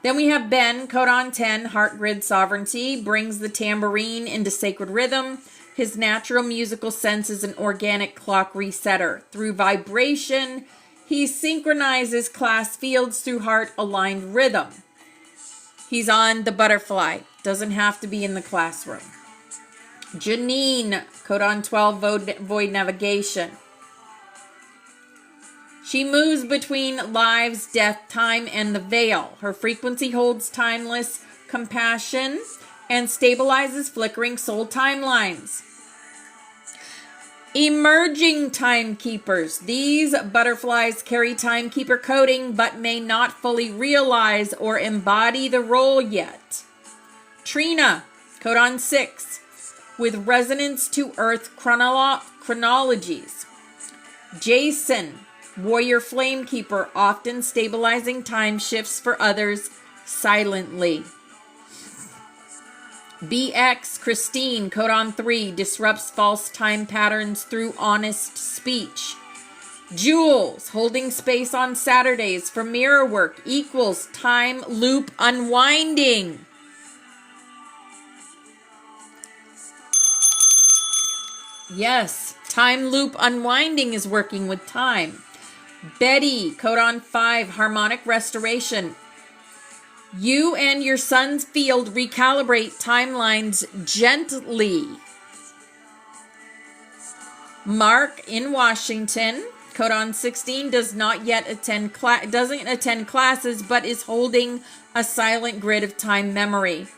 Then we have Ben, codon 10, heart grid sovereignty, brings the tambourine into sacred rhythm. His natural musical sense is an organic clock resetter. Through vibration, he synchronizes class fields through heart-aligned rhythm. He's on the butterfly. Doesn't have to be in the classroom. Janine, codon 12, void navigation. She moves between lives, death, time, and the veil. Her frequency holds timeless compassion and stabilizes flickering soul timelines. Emerging timekeepers. These butterflies carry timekeeper coding but may not fully realize or embody the role yet. Trina, codon 6, with resonance to earth chronologies. Jason, warrior flamekeeper, often stabilizing time shifts for others silently. BX, Christine, codon 3, disrupts false time patterns through honest speech. Jules, holding space on Saturdays for mirror work equals time loop unwinding. Yes, time loop unwinding is working with time. Betty, codon 5, harmonic restoration. You and your son's field recalibrate timelines gently. Mark in Washington, codon 16, doesn't attend classes but is holding a silent grid of time memory.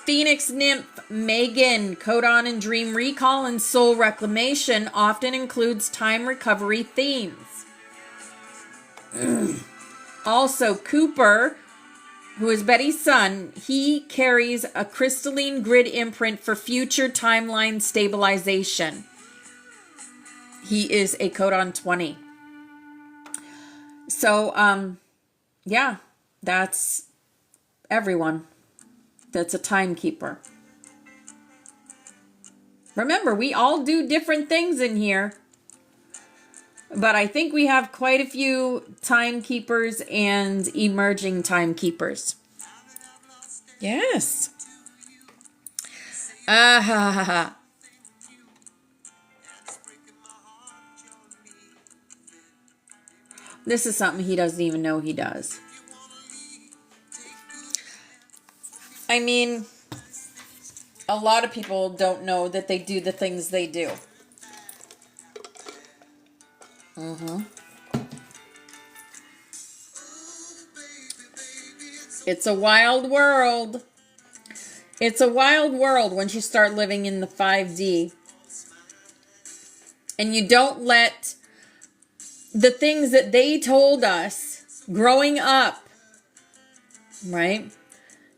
Phoenix nymph Megan, codon and dream recall and soul reclamation, often includes time recovery themes. Also, Cooper, who is Betty's son, he carries a crystalline grid imprint for future timeline stabilization. He is a codon 20. So, yeah, that's everyone that's a timekeeper. Remember, we all do different things in here. But I think we have quite a few timekeepers and emerging timekeepers. Yes. This is something he doesn't even know he does. I mean, a lot of people don't know that they do the things they do. It's a wild world. It's a wild world once you start living in the 5D. And you don't let the things that they told us growing up, right?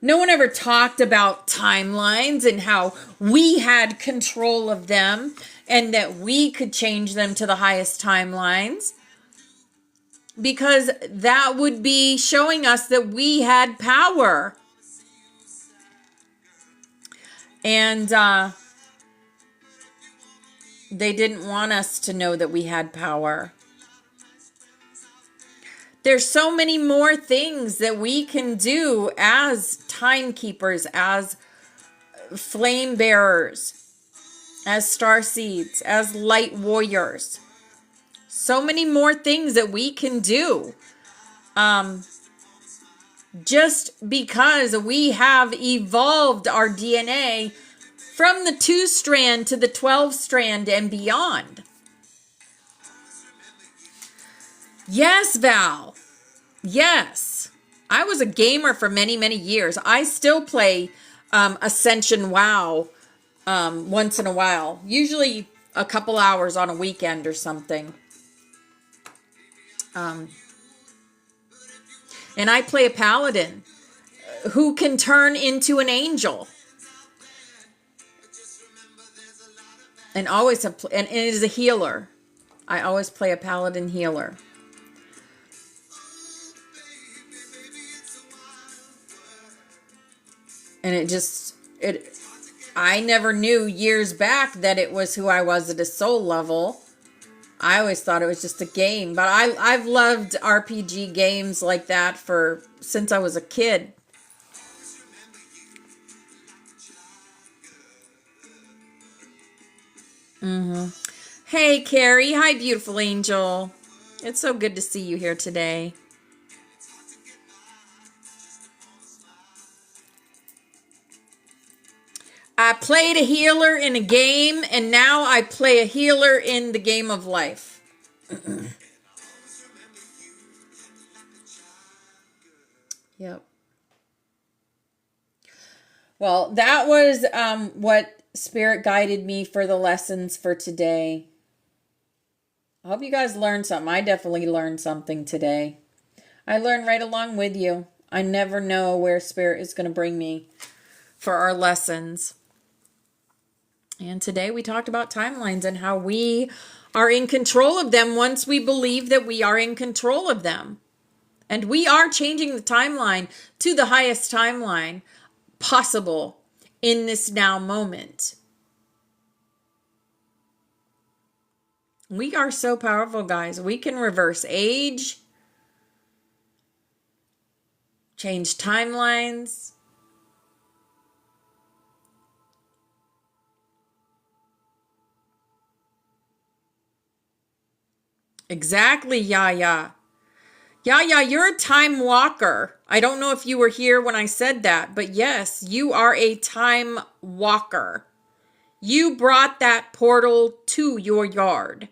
No one ever talked about timelines and how we had control of them and that we could change them to the highest timelines, because that would be showing us that we had power. And they didn't want us to know that we had power. There's so many more things that we can do as timekeepers, as flame bearers, as starseeds, as light warriors. So many more things that we can do. Just because we have evolved our DNA from the 2-strand to the 12-strand and beyond. Yes, Val. Yes. I was a gamer for many, many years. I still play Ascension WoW once in a while. Usually a couple hours on a weekend or something. And I play a paladin who can turn into an angel. And always and it is a healer. I always play a paladin healer. And I never knew years back that it was who I was at a soul level. I always thought it was just a game, but I've loved RPG games like that since I was a kid. Hey, Carrie. Hi, beautiful angel. It's so good to see you here today. I played a healer in a game, and now I play a healer in the game of life. Yep. Well, that was what Spirit guided me for the lessons for today. I hope you guys learned something. I definitely learned something today. I learned right along with you. I never know where Spirit is going to bring me for our lessons. And today we talked about timelines and how we are in control of them once we believe that we are in control of them. And we are changing the timeline to the highest timeline possible in this now moment. We are so powerful, guys. We can reverse age, change timelines. Exactly, Yaya. Yaya, you're a time walker. I don't know if you were here when I said that, but yes, you are a time walker. You brought that portal to your yard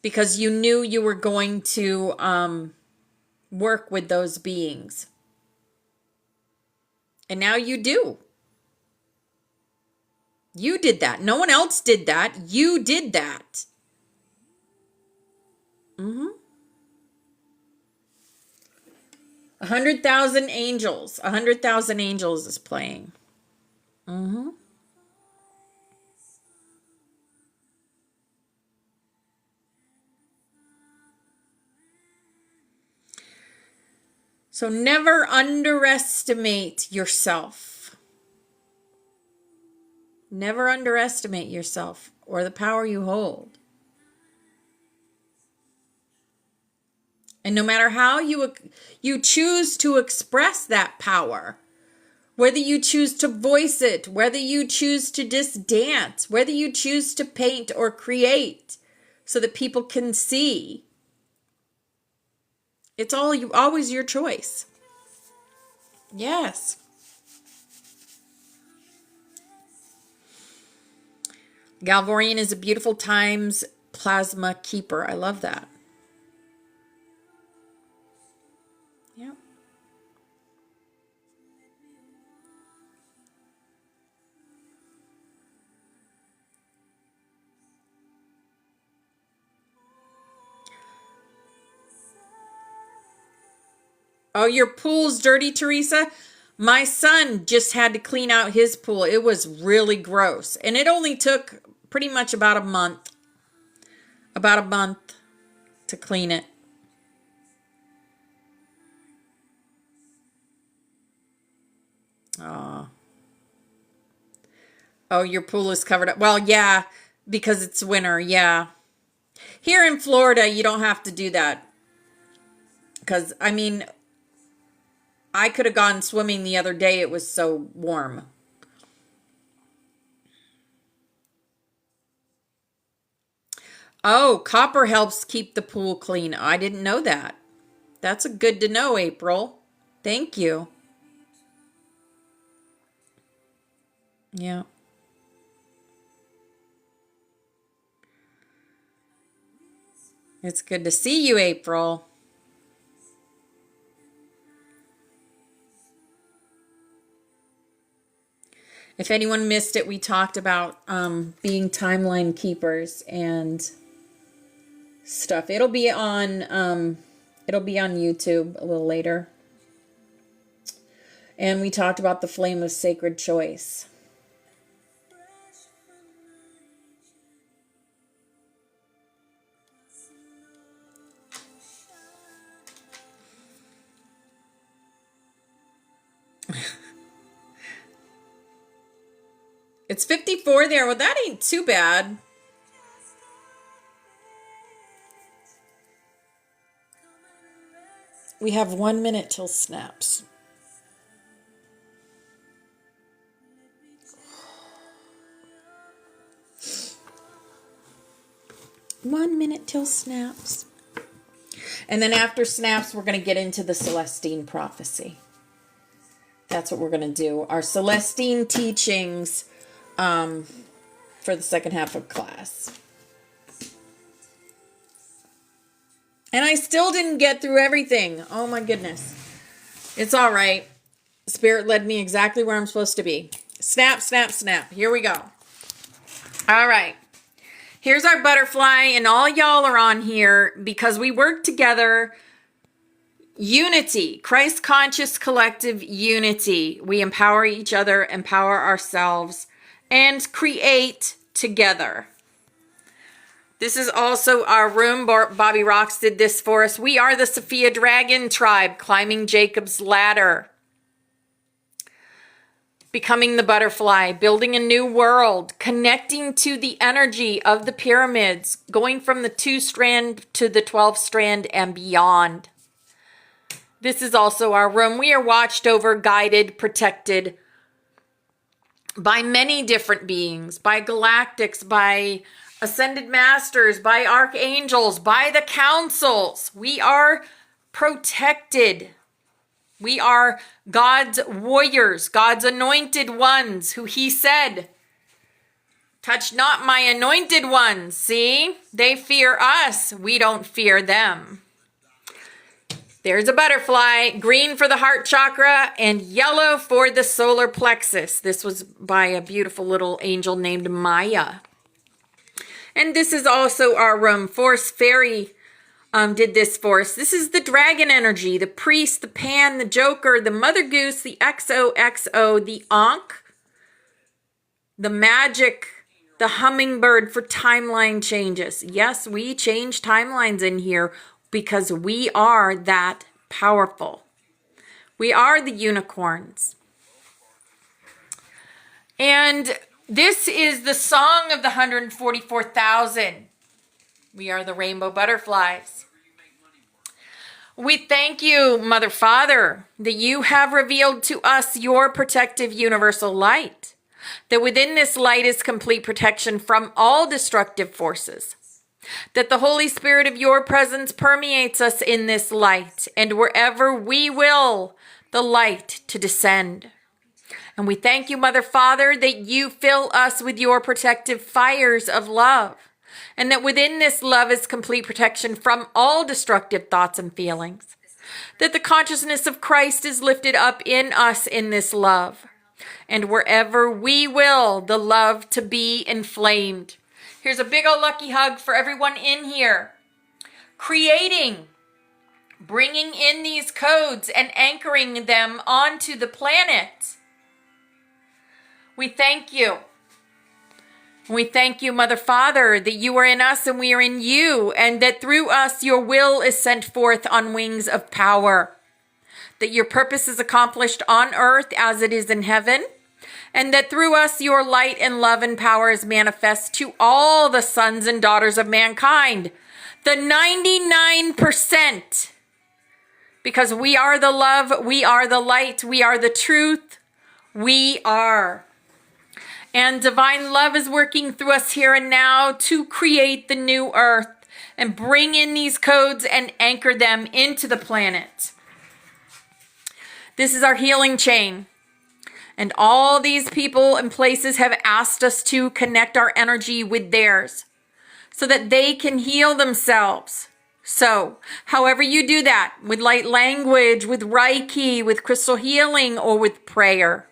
because you knew you were going to work with those beings. And now you do. You did that. No one else did that. You did that. 100,000 angels. 100,000 angels is playing. So never underestimate yourself. Never underestimate yourself or the power you hold. And no matter how you choose to express that power, whether you choose to voice it, whether you choose to just dance, whether you choose to paint or create so that people can see, it's always your choice. Yes. Galvorian is a beautiful times plasma keeper. I love that. Yep. Oh, your pool's dirty, Teresa? My son just had to clean out his pool. It was really gross. And it only took pretty much about a month. About a month to clean it. Oh. Oh, your pool is covered up. Well, yeah, because it's winter. Yeah. Here in Florida, you don't have to do that. Because, I mean, I could have gone swimming the other day. It was so warm. Oh, copper helps keep the pool clean. I didn't know that. That's a good to know, April. Thank you. Yeah. It's good to see you, April. If anyone missed it, we talked about being timeline keepers and stuff. It'll be on YouTube a little later. And we talked about the flame of sacred choice. It's 54 there. Well, that ain't too bad. We have 1 minute till snaps. One minute till snaps. And then after snaps, we're going to get into the Celestine prophecy. That's what we're going to do. Our Celestine teachings for the second half of class. And I still didn't get through everything. Oh my goodness. It's all right. Spirit led me exactly where I'm supposed to be. Snap, snap, snap. Here we go. All right. Here's our butterfly, and all y'all are on here because we work together. Unity, Christ conscious collective unity. We empower each other, empower ourselves, and create together. This is also our room. Bobby Rocks did this for us. We are the Sophia Dragon tribe, climbing Jacob's ladder. Becoming the butterfly, building a new world, connecting to the energy of the pyramids, going from the 2-strand to the 12-strand and beyond. This is also our room. We are watched over, guided, protected by many different beings, by galactics, by ascended masters, by archangels, by the councils. We are protected. We are God's warriors, God's anointed ones, who he said, touch not my anointed ones. See, they fear us. We don't fear them. There's a butterfly, green for the heart chakra and yellow for the solar plexus. This was by a beautiful little angel named Maya. And this is also our room. Force Fairy did this for us. This is the dragon energy, the priest, the pan, the joker, the mother goose, the XOXO, the Ankh, the magic, the hummingbird for timeline changes. Yes, we change timelines in here because we are that powerful. We are the unicorns. And this is the song of the 144,000. We are the rainbow butterflies. We thank you, Mother Father, that you have revealed to us your protective universal light, that within this light is complete protection from all destructive forces, that the Holy Spirit of your presence permeates us in this light, and wherever we will, the light to descend. And we thank you, Mother Father, that you fill us with your protective fires of love, and that within this love is complete protection from all destructive thoughts and feelings, that the consciousness of Christ is lifted up in us in this love, and wherever we will, the love to be inflamed. Here's a big old lucky hug for everyone in here, creating, bringing in these codes and anchoring them onto the planet. We thank you. We thank you, Mother Father, that you are in us and we are in you, and that through us your will is sent forth on wings of power, that your purpose is accomplished on earth as it is in heaven, and that through us your light and love and power is manifest to all the sons and daughters of mankind, the 99%, because we are the love, we are the light, we are the truth, we are. And divine love is working through us here and now to create the new earth and bring in these codes and anchor them into the planet. This is our healing chain. And all these people and places have asked us to connect our energy with theirs so that they can heal themselves. So, however you do that, with light language, with Reiki, with crystal healing, or with prayer,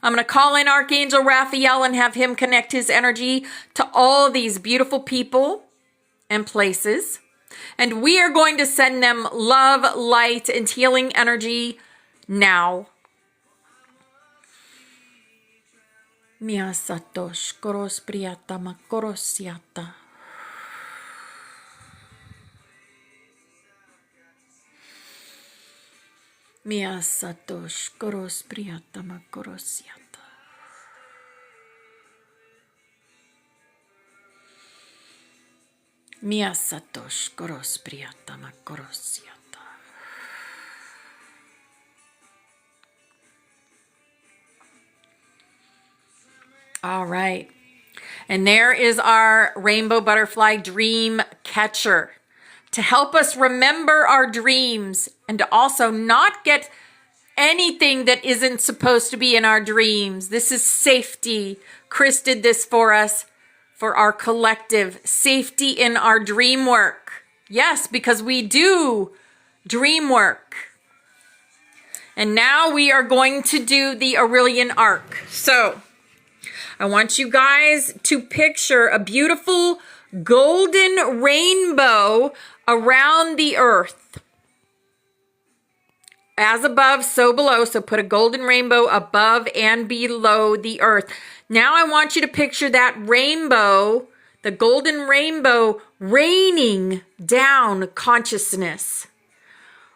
I'm going to call in Archangel Raphael and have him connect his energy to all these beautiful people and places. And we are going to send them love, light, and healing energy now. Mia satosh koros priyata makorosiata. Mia satosh koros priyata makorosiata. Mia satosh koros priyatama korosyata. All right. And there is our rainbow butterfly dream catcher to help us remember our dreams and to also not get anything that isn't supposed to be in our dreams. This is safety. Chris did this for us, for our collective safety in our dream work. Yes, because we do dream work. And now we are going to do the Aurelian arc. So I want you guys to picture a beautiful golden rainbow around the earth. As above, so below. So put a golden rainbow above and below the earth. Now I want you to picture that rainbow, the golden rainbow, raining down consciousness.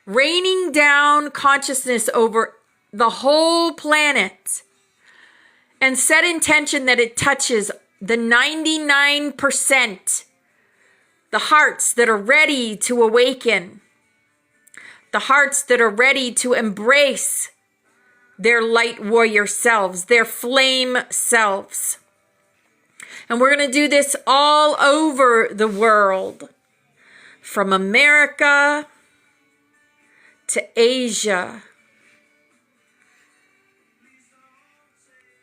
Raining down consciousness over the whole planet. And set intention that it touches the 99%, the hearts that are ready to awaken, the hearts that are ready to embrace their light warrior selves, their flame selves. And we're going to do this all over the world, from America to Asia,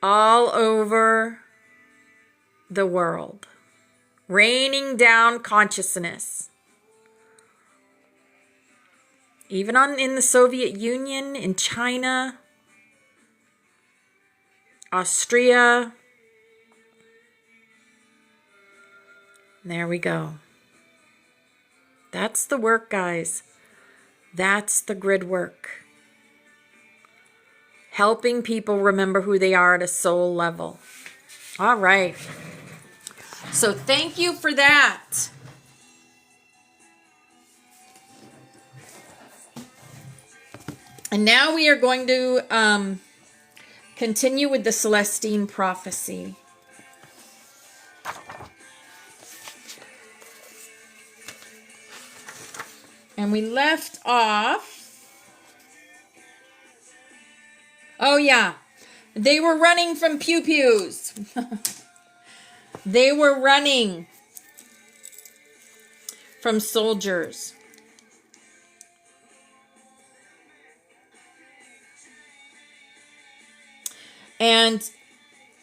all over the world, raining down consciousness. Even in the Soviet Union, in China, Austria. There we go. That's the work, guys. That's the grid work. Helping people remember who they are at a soul level. All right. So thank you for that. And now we are going to continue with the Celestine prophecy. And we left off. Oh, yeah. They were running from pew-pews. They were running from soldiers. And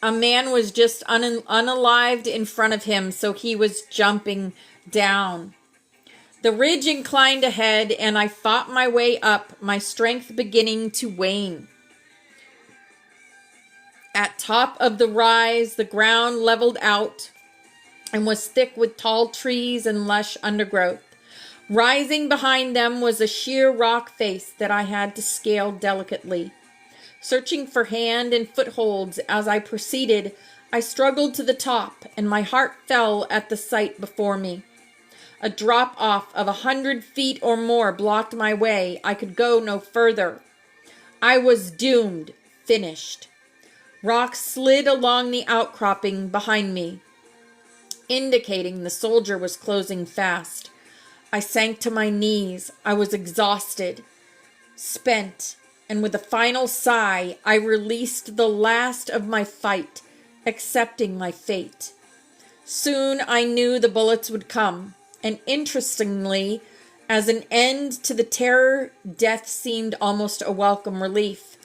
a man was just unalived in front of him, so he was jumping down. The ridge inclined ahead, and I fought my way up, my strength beginning to wane. At top of the rise, the ground leveled out and was thick with tall trees and lush undergrowth. Rising behind them was a sheer rock face that I had to scale delicately. Searching for hand and footholds as I proceeded, I struggled to the top, and my heart fell at the sight before me. A drop-off of 100 feet or more blocked my way. I could go no further. I was doomed, finished. Rocks slid along the outcropping behind me, indicating the soldier was closing fast. I sank to my knees. I was exhausted, spent, and with a final sigh, I released the last of my fight, accepting my fate. Soon I knew the bullets would come, and interestingly, as an end to the terror, death seemed almost a welcome relief.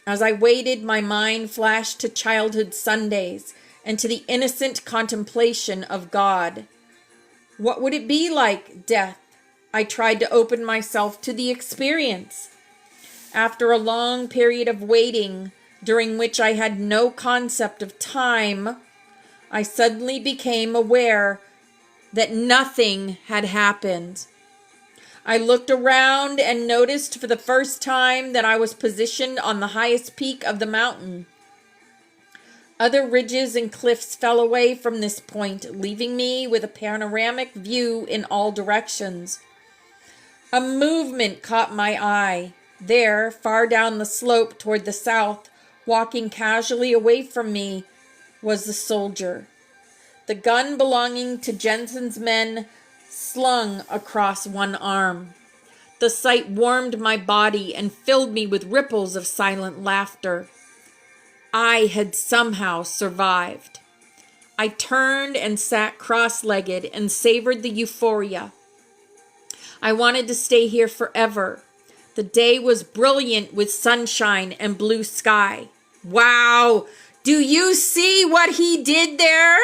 As I waited, my mind flashed to childhood Sundays and to the innocent contemplation of God. What would it be like, death? I tried to open myself to the experience. After a long period of waiting, during which I had no concept of time, I suddenly became aware that nothing had happened. I looked around and noticed for the first time that I was positioned on the highest peak of the mountain. Other ridges and cliffs fell away from this point, leaving me with a panoramic view in all directions. A movement caught my eye. There, far down the slope toward the south, walking casually away from me, was the soldier. the gun belonging to Jensen's men slung across one arm. The sight warmed my body and filled me with ripples of silent laughter. I had somehow survived. I turned and sat cross-legged and savored the euphoria. I wanted to stay here forever. The day was brilliant with sunshine and blue sky. Wow! Do you see what he did there?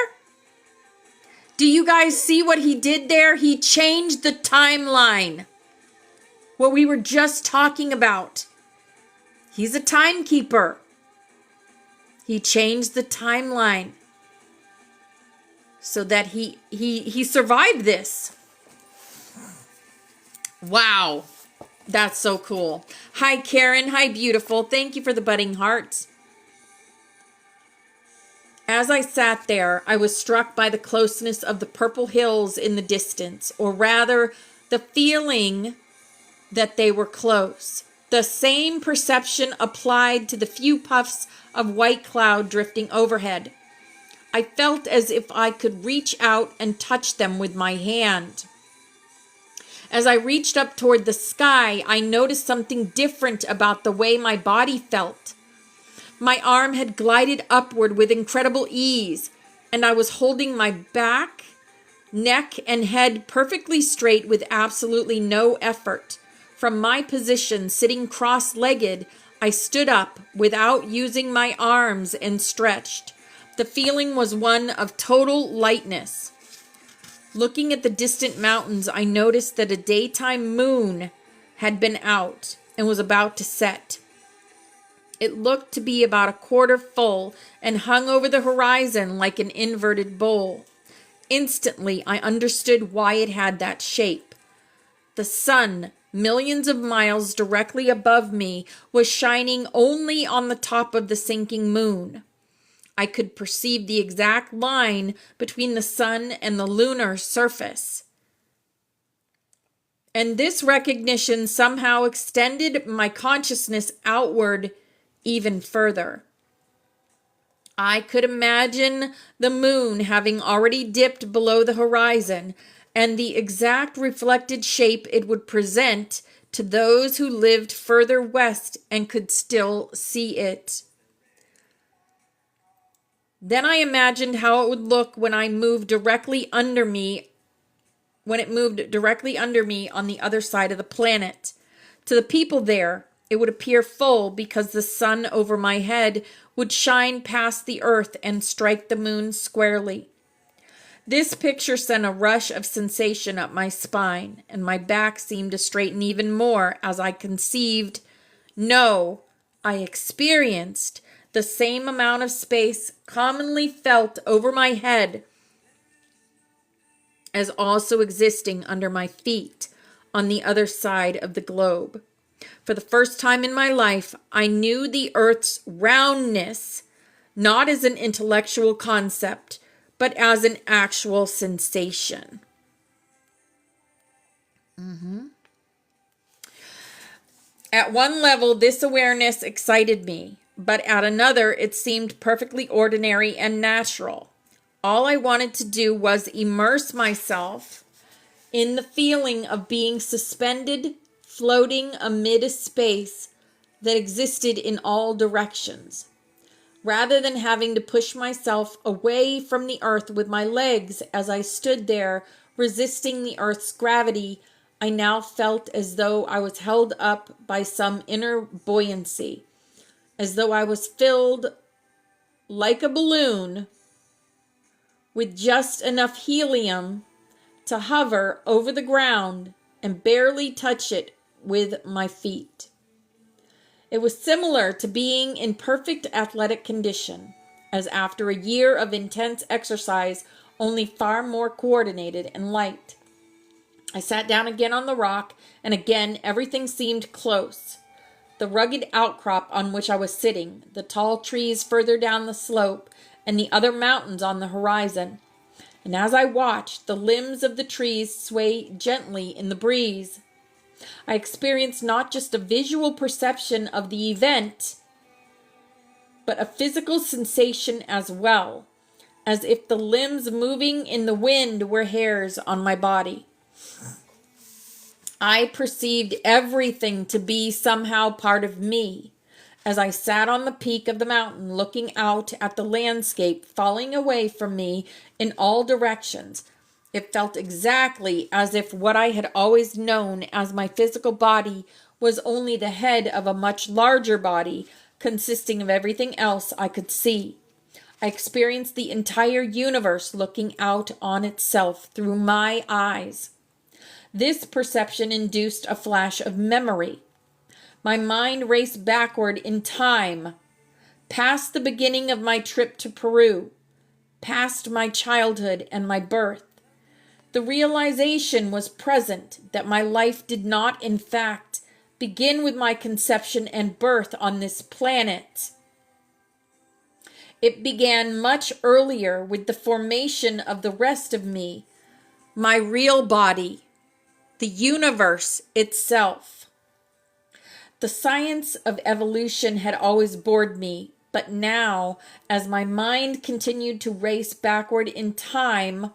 Do you guys see what he did there? He changed the timeline. What we were just talking about. He's a timekeeper. He changed the timeline so that he survived this. Wow. That's so cool. Hi, Karen. Hi, beautiful. Thank you for the budding hearts. As I sat there, I was struck by the closeness of the purple hills in the distance, or rather, the feeling that they were close. The same perception applied to the few puffs of white cloud drifting overhead. I felt as if I could reach out and touch them with my hand. As I reached up toward the sky, I noticed something different about the way my body felt. My arm had glided upward with incredible ease, and I was holding my back, neck, and head perfectly straight with absolutely no effort. From my position, sitting cross-legged, I stood up without using my arms and stretched. The feeling was one of total lightness. Looking at the distant mountains, I noticed that a daytime moon had been out and was about to set. It looked to be about a quarter full and hung over the horizon like an inverted bowl. Instantly, I understood why it had that shape. The sun, millions of miles directly above me, was shining only on the top of the sinking moon. I could perceive the exact line between the sun and the lunar surface. And this recognition somehow extended my consciousness outward even further. I could imagine the moon having already dipped below the horizon and the exact reflected shape it would present to those who lived further west and could still see it. Then I imagined how it would look when it moved directly under me on the other side of the planet. To the people there, it would appear full because the sun over my head would shine past the earth and strike the moon squarely. This picture sent a rush of sensation up my spine, and my back seemed to straighten even more as I conceived, no, I experienced the same amount of space commonly felt over my head as also existing under my feet on the other side of the globe. For the first time in my life, I knew the Earth's roundness, not as an intellectual concept, but as an actual sensation. At one level, this awareness excited me, but at another, it seemed perfectly ordinary and natural. All I wanted to do was immerse myself in the feeling of being suspended, floating amid a space that existed in all directions. Rather than having to push myself away from the earth with my legs as I stood there resisting the earth's gravity, I now felt as though I was held up by some inner buoyancy, as though I was filled like a balloon with just enough helium to hover over the ground and barely touch it with my feet. It was similar to being in perfect athletic condition, as after a year of intense exercise, only far more coordinated and light. I sat down again on the rock, and again everything seemed close. The rugged outcrop on which I was sitting, the tall trees further down the slope, and the other mountains on the horizon. And as I watched, the limbs of the trees sway gently in the breeze. I experienced not just a visual perception of the event, but a physical sensation as well. as if the limbs moving in the wind were hairs on my body. I perceived everything to be somehow part of me, as I sat on the peak of the mountain looking out at the landscape falling away from me in all directions. It felt exactly as if what I had always known as my physical body was only the head of a much larger body consisting of everything else I could see. I experienced the entire universe looking out on itself through my eyes. This perception induced a flash of memory. My mind raced backward in time, past the beginning of my trip to Peru, past my childhood and my birth. The realization was present that my life did not, in fact, begin with my conception and birth on this planet. It began much earlier with the formation of the rest of me, my real body, the universe itself. The science of evolution had always bored me, but now, as my mind continued to race backward in time,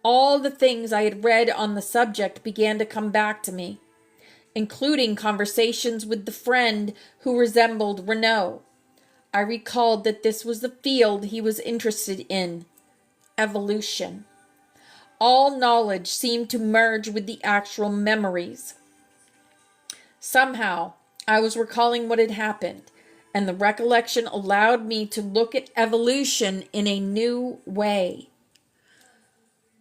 all the things I had read on the subject began to come back to me, including conversations with the friend who resembled Renault. I recalled that this was the field he was interested in, evolution. All knowledge seemed to merge with the actual memories. Somehow, I was recalling what had happened, and the recollection allowed me to look at evolution in a new way.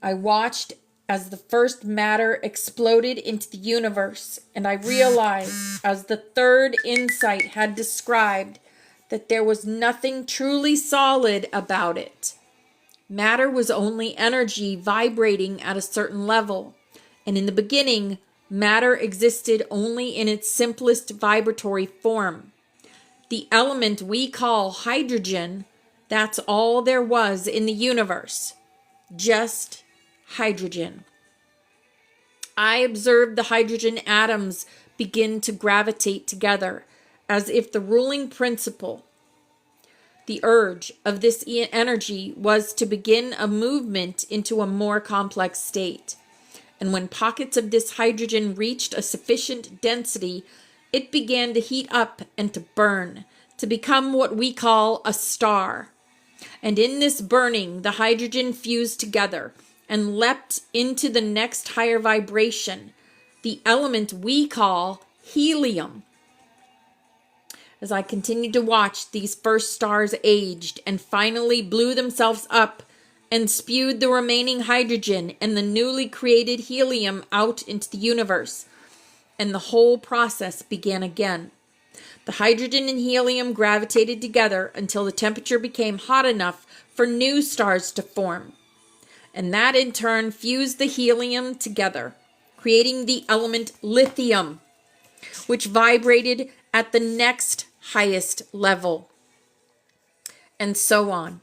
I watched as the first matter exploded into the universe, and I realized, as the third insight had described, that there was nothing truly solid about it. Matter was only energy vibrating at a certain level, and in the beginning, matter existed only in its simplest vibratory form. The element we call hydrogen, that's all there was in the universe. Just hydrogen. I observed the hydrogen atoms begin to gravitate together, as if the ruling principle, the urge of this energy, was to begin a movement into a more complex state. And when pockets of this hydrogen reached a sufficient density, it began to heat up and to burn, to become what we call a star. And in this burning, the hydrogen fused together and leapt into the next higher vibration, the element we call helium. As I continued to watch, these first stars aged and finally blew themselves up and spewed the remaining hydrogen and the newly created helium out into the universe. And the whole process began again. The hydrogen and helium gravitated together until the temperature became hot enough for new stars to form. And that in turn fused the helium together, creating the element lithium, which vibrated at the next highest level, and so on.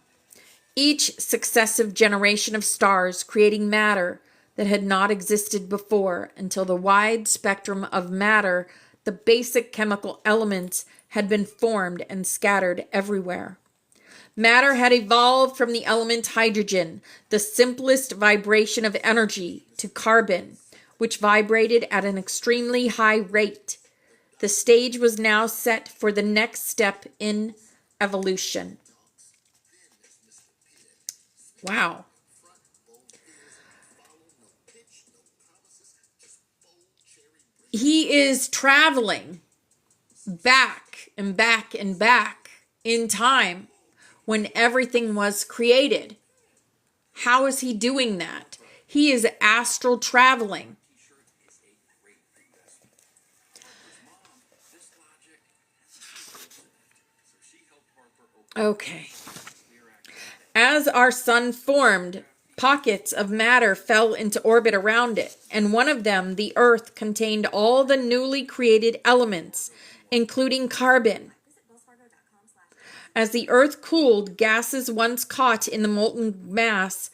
Each successive generation of stars creating matter that had not existed before, until the wide spectrum of matter, the basic chemical elements, had been formed and scattered everywhere. Matter had evolved from the element hydrogen, the simplest vibration of energy, to carbon, which vibrated at an extremely high rate. The stage was now set for the next step in evolution. Wow. He is traveling back and back and back in time when everything was created. How is he doing that? He is astral traveling. Okay. As our sun formed, pockets of matter fell into orbit around it, and one of them, the Earth, contained all the newly created elements, including carbon. As the Earth cooled, gases once caught in the molten mass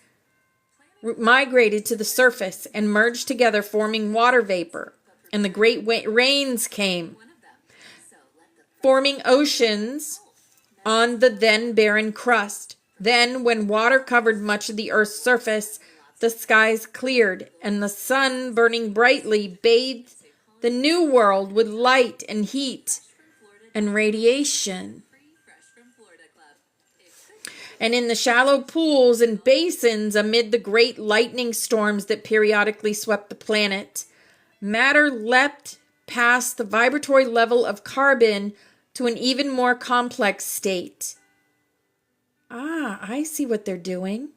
migrated to the surface and merged together, forming water vapor, and the great rains came, forming oceans on the then barren crust. Then, when water covered much of the earth's surface, the skies cleared, and the sun, burning brightly, bathed the new world with light and heat and radiation. And in the shallow pools and basins amid the great lightning storms that periodically swept the planet, matter leapt past the vibratory level of carbon to an even more complex state. Ah, I see what they're doing.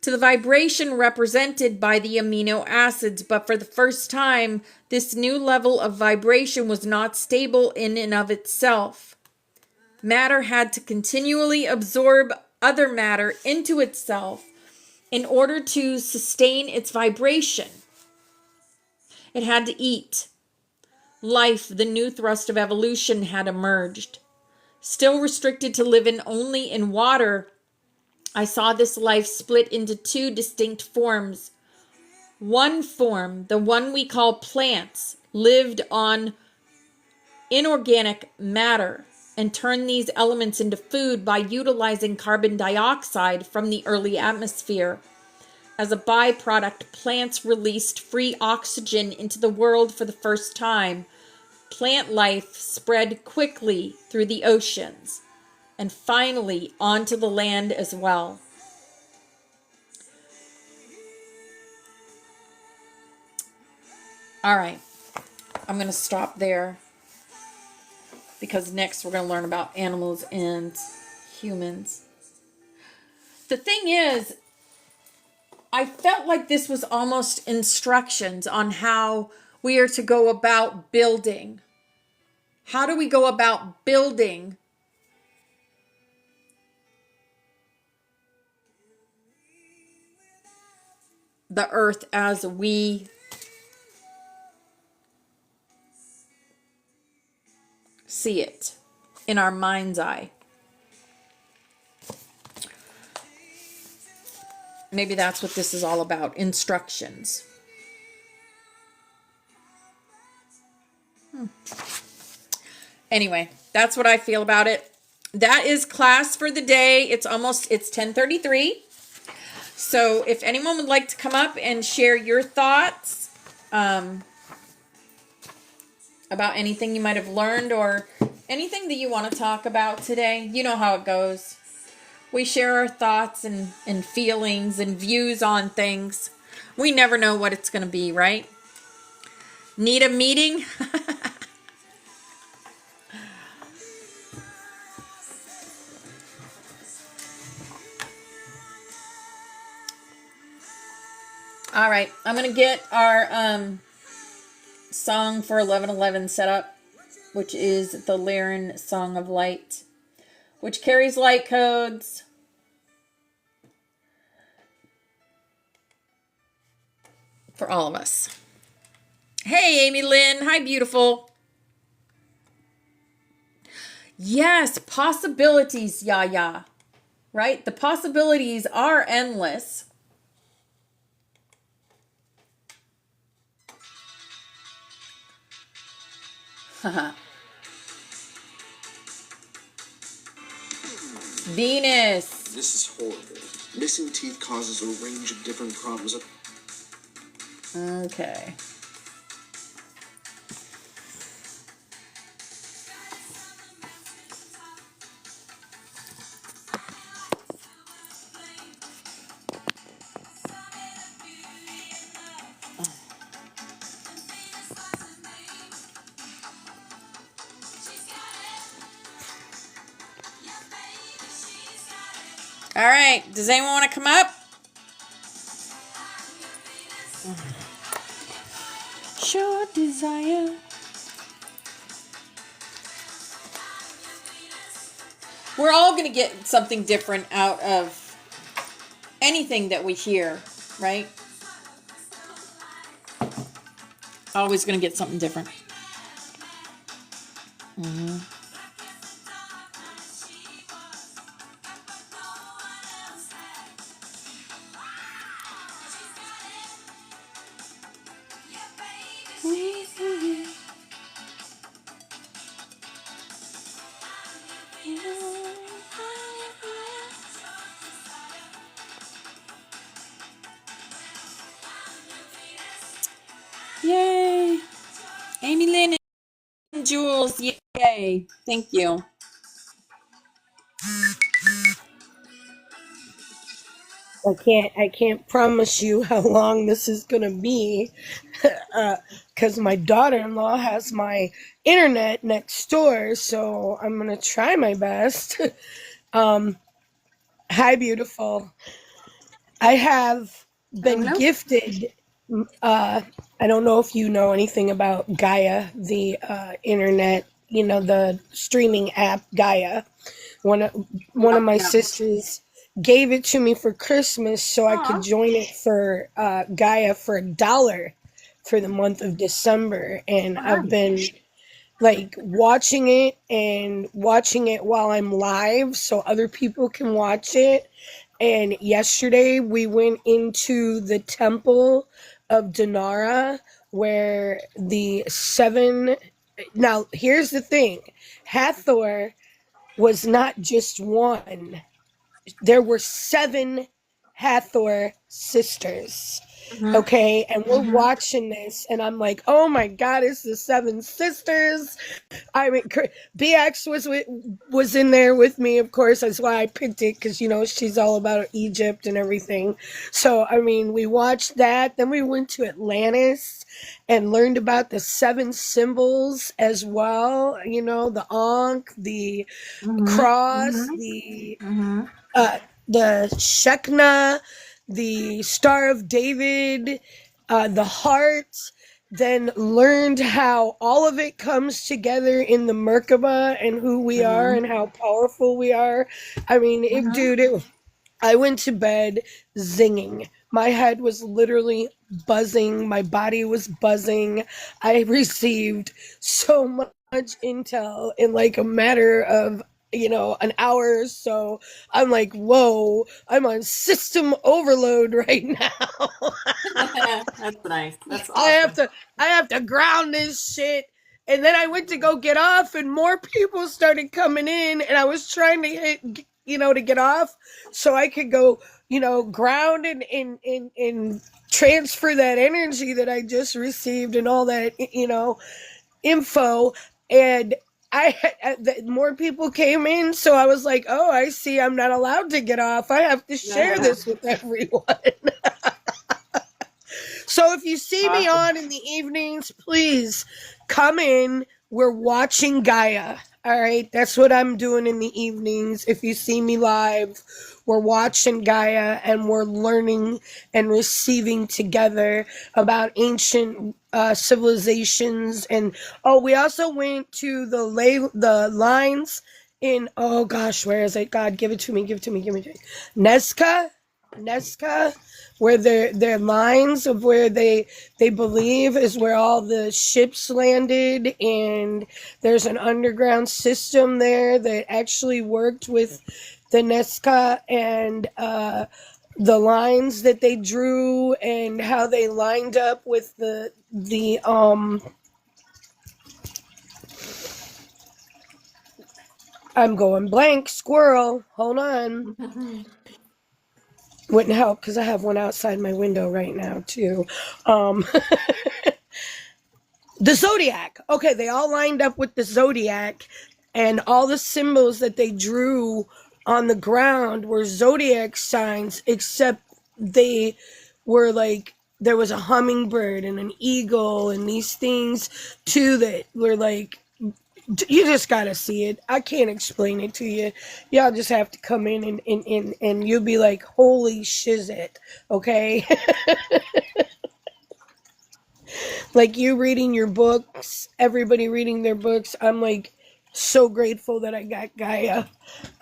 To the vibration represented by the amino acids, but for the first time, this new level of vibration was not stable in and of itself. Matter had to continually absorb other matter into itself in order to sustain its vibration. It had to eat. Life, the new thrust of evolution, had emerged. Still restricted to living only in water, I saw this life split into two distinct forms. One form, the one we call plants, lived on inorganic matter and turned these elements into food by utilizing carbon dioxide from the early atmosphere. As a byproduct, plants released free oxygen into the world for the first time. Plant life spread quickly through the oceans and finally onto the land as well. All right, I'm going to stop there because next we're going to learn about animals and humans. The thing is, I felt like this was almost instructions on how we are to go about building. How do we go about building the earth as we see it in our mind's eye? Maybe that's what this is all about, instructions. Anyway, that's what I feel about it. That is class for the day. It's 10:33. So if anyone would like to come up and share your thoughts about anything you might have learned or anything that you want to talk about today, you know how it goes. We share our thoughts and feelings and views on things. We never know what it's going to be, right? Need a meeting? All right, I'm going to get our song for 11:11 set up, which is the Lyran Song of Light, which carries light codes. For all of us. Hey, Amy Lynn. Hi, beautiful. Yes, possibilities, Yaya. Right? The possibilities are endless. Venus. This is horrible. Missing teeth causes a range of different problems. Okay. All right. Does anyone want to come up? Sure desire. We're all going to get something different out of anything that we hear, right? Always going to get something different. Mm-hmm. Lynn and Jules. Yay. Thank you. I can't promise you how long this is gonna be, because my daughter-in-law has my internet next door, so I'm gonna try my best. um, Hi, beautiful. I have Hello, been hello. gifted. Uh, I don't know if you know anything about Gaia, the internet, the streaming app Gaia. One of one of Yep, my yep. sisters gave it to me for Christmas so I could Aw. join it for Gaia for $1 for the month of December, and Oh, I've nice. been like watching it while I'm live so other people can watch it. And yesterday we went into the temple of Dinara where the seven. Now, here's the thing: Hathor was not just one, there were seven Hathor sisters. Mm-hmm. Okay, and we're Mm-hmm. watching this, and I'm like, oh my god, it's the seven sisters. I mean, BX was in there with me, of course. That's why I picked it because she's all about Egypt and everything. So I mean, we watched that. Then we went to Atlantis and learned about the seven symbols as well. The Ankh, the Mm-hmm. cross, Mm-hmm. the Mm-hmm. Shekinah, the Star of David, the heart, then learned how all of it comes together in the Merkaba and who we are Mm-hmm. and how powerful we are. I mean, Mm-hmm. I went to bed zinging. My head was literally buzzing. My body was buzzing. I received so much intel in like a matter of, an hour or so. I'm like, whoa, I'm on system overload right now. That's nice. That's I have awesome. to I have to ground this shit. And then I went to go get off and more people started coming in and I was trying to to get off so I could go, ground and transfer that energy that I just received and all that, info. And more people came in, so I was like, oh, I see, I'm not allowed to get off. I have to share this with everyone. So if you see me Awesome. on in the evenings, please come in. We're watching Gaia. All right, that's what I'm doing in the evenings. If you see me live, we're watching Gaia and we're learning and receiving together about ancient civilizations. And oh, we also went to the lines in, oh gosh, where is it? God, give it to me, give it to me, give it to me. Nezca, Nezca, where their lines of where they believe is where all the ships landed, and there's an underground system there that actually worked with the Nesca and the lines that they drew and how they lined up with the I'm going blank squirrel. Hold on. Wouldn't help because I have one outside my window right now too. Um The zodiac. Okay, they all lined up with the zodiac, and all the symbols that they drew on the ground were zodiac signs, except they were like there was a hummingbird and an eagle and these things too that were like you just gotta see it. I can't explain it to you. Y'all just have to come in and you'll be like, holy shizit, okay? Like you reading your books, everybody reading their books. I'm like so grateful that I got Gaia.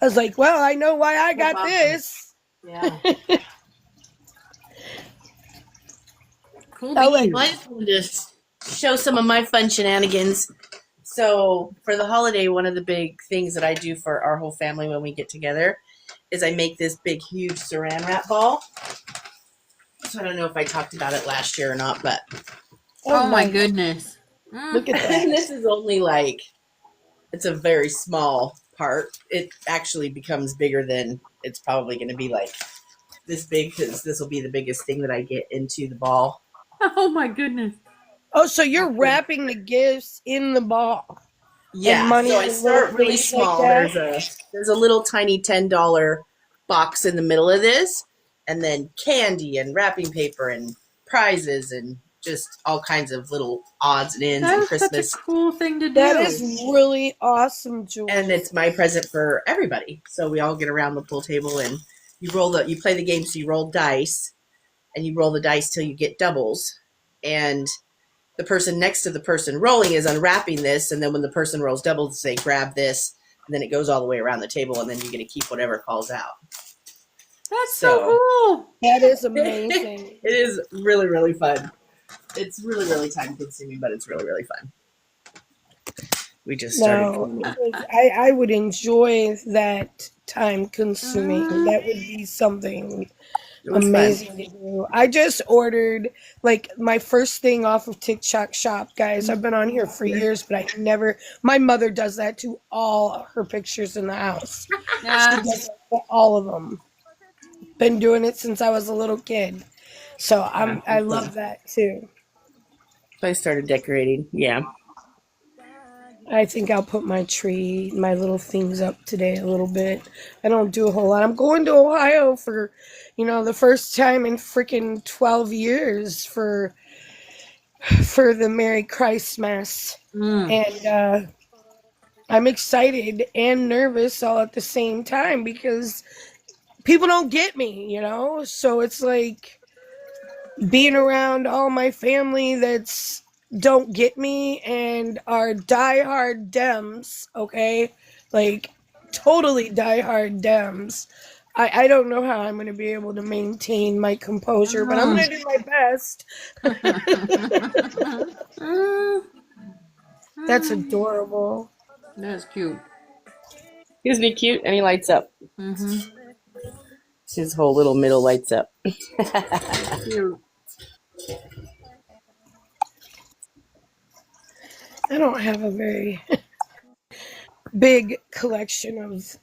I was like, well, I know why I That's got awesome. this. Yeah. Cool I'll let beans. Well, I just wanted to show some of my fun shenanigans. So, for the holiday, one of the big things that I do for our whole family when we get together is I make this big, huge saran wrap ball. So, I don't know if I talked about it last year or not, but oh Oh my nice. goodness. Mm. Look at this that. is only like, it's a very small part. It actually becomes bigger than it's probably going to be like this big because this will be the biggest thing that I get into the ball. Oh my goodness. Oh, so you're wrapping the gifts in the ball and Yeah, money so I in little start really things like small. that? There's a little tiny $10 box in the middle of this, and then candy and wrapping paper and prizes and just all kinds of little odds and ends and That is such a Christmas. cool thing to That do. is really awesome, And Jules. it's my present for everybody. So we all get around the pool table and you play the game. So you roll dice, and you roll the dice till you get doubles, and the person next to the person rolling is unwrapping this, and then when the person rolls doubles, they grab this, and then it goes all the way around the table, and then you get to keep whatever falls out. That's so So cool. That is it amazing. is really, really fun. It's really, really time consuming, but it's really, really fun. We just started No, doing that. I would enjoy that time consuming. Mhm. That would be something It was fun. amazing to do. I just ordered like my first thing off of TikTok Shop, guys. I've been on here for years, but I never. My mother does that to all her pictures in the house. She Yeah. does that to all of them. Been doing it since I was a little kid, so I love that too. So I started decorating. Yeah. I think I'll put my tree, my little things up today a little bit. I don't do a whole lot. I'm going to Ohio for, the first time in freaking 12 years for the Merry Christmas. Mm. And I'm excited and nervous all at the same time because people don't get me. So it's like being around all my family that's don't get me and are diehard Dems, okay? Like totally diehard Dems. I don't know how I'm going to be able to maintain my composure, but I'm Mm. going to do my best. Mm. That's adorable. That's cute. Isn't he cute? And he lights up. Mm-hmm. His whole little middle lights up. Cute. I don't have a very big collection of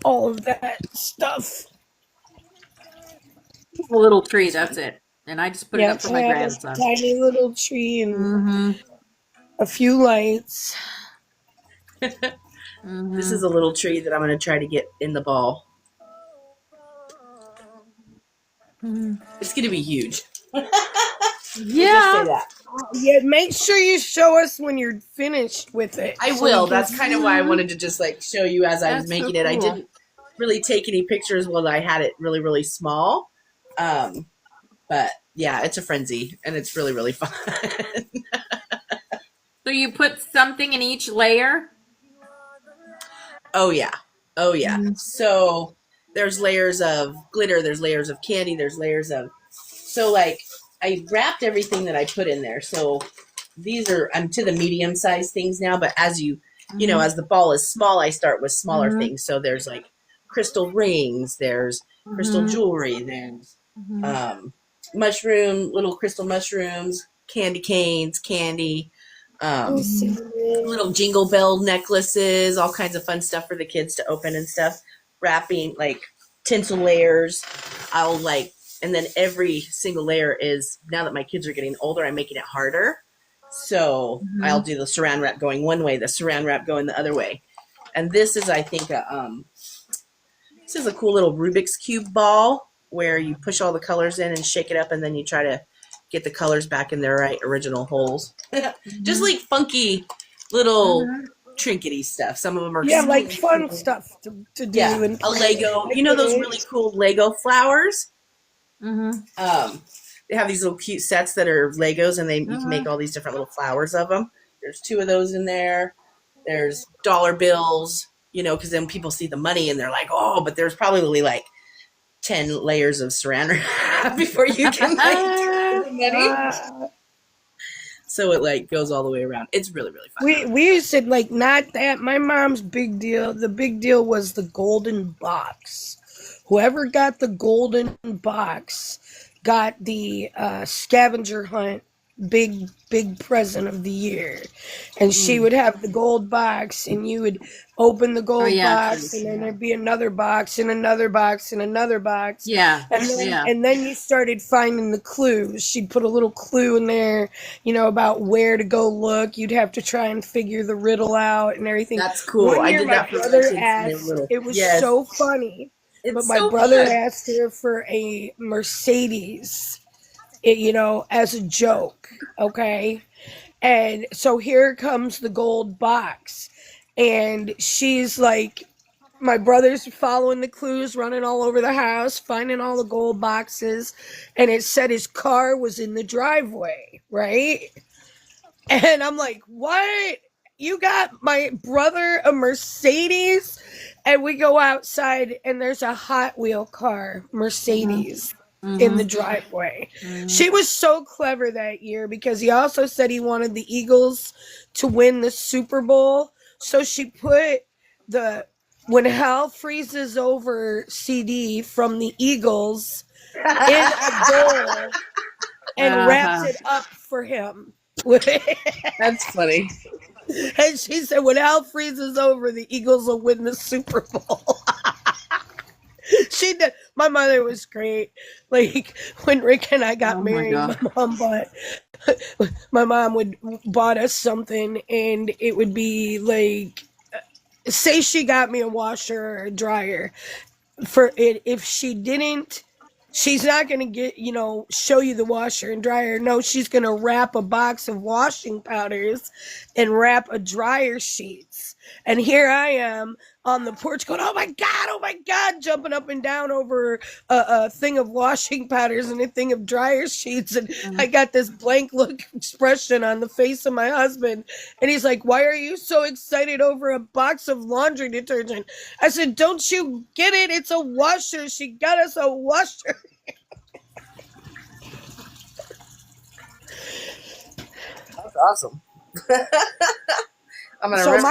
all of that stuff. A little tree. That's it. And I just put it up Yep, for I my have a grandson. tiny little tree and Mm-hmm. a few lights. Mm-hmm. This is a little tree that I'm going to try to get in the ball. Mm-hmm. It's going to be huge. Yeah. Just say that. Yeah, make sure you show us when you're finished with it. I so will. we can That's kind of why I wanted to just show you as I was That's so making it. I cool. didn't really take any pictures while I had it really, really small. But yeah, it's a frenzy and it's really, really fun. So you put something in each layer? Oh yeah. Oh yeah. Mhm. So there's layers of glitter, there's layers of candy, there's layers of I wrapped everything that I put in there. So I'm to the medium sized things now, but as as the ball is small, I start with smaller Mhm. things. So there's crystal rings, there's crystal Mhm. jewelry, there's Mhm. little crystal mushrooms, candy canes, candy, um, little jingle bell necklaces, all kinds of fun stuff for the kids to open and stuff. Wrapping tinsel layers. And then every single layer is, now that my kids are getting older, I'm making it harder. So Mhm. I'll do the saran wrap going one way, the saran wrap going the other way. And this is, I think, this is a cool little Rubik's Cube ball where you push all the colors in and shake it up, and then you try to get the colors back in their right original holes. Just like funky little trinkety stuff. Some of them are like super fun cool. stuff to do. Yeah, And a Lego. You know those really cool Lego flowers? Mm-hmm. They have these little cute sets that are Legos, and you can make all these different little flowers of them. There's 2 of those in there. There's dollar bills, because then people see the money and they're like, oh, but there's probably 10 layers of saran wrap before you can do the money. So it goes all the way around. It's really, really fun. we used to not that. My mom's big deal. The big deal was the golden box. Whoever got the golden box got the scavenger hunt big present of the year. And she would have the gold box, and you would open the gold box, and then there'd be another box and another box and another box. Yeah. And then you started finding the clues. She'd put a little clue in there, about where to go look. You'd have to try and figure the riddle out and everything. That's cool. One I year did my that for brother kids when they were asked, little. it was Yes. so funny. It's But my so brother fun. asked her for a Mercedes, as a joke, okay? And so here comes the gold box. And she's like, my brother's following the clues, running all over the house, finding all the gold boxes. And it said his car was in the driveway, right? And I'm like, what? You got my brother a Mercedes? And we go outside, and there's a Hot Wheel car, Mercedes, in the driveway. She was so clever that year because he also said he wanted the Eagles to win the Super Bowl. So she put the When Hell Freezes Over CD from the Eagles in a bowl and wrapped it up for him. That's funny. And she said, when Hell freezes over, the Eagles will win the Super Bowl. She did. My mother was great. Like when Rick and I got married, my mom would bought us something, and it would be like, say she got me a washer or a dryer. For it, if she didn't, she's not going to show you the washer and dryer. No, she's going to wrap a box of washing powders and wrap a dryer sheets. And here I am on the porch going, oh my God, jumping up and down over a thing of washing powders and a thing of dryer sheets. And I got this blank look expression on the face of my husband. And he's like, why are you so excited over a box of laundry detergent? I said, don't you get it? It's a washer. She got us a washer. That's awesome. I'm gonna So that.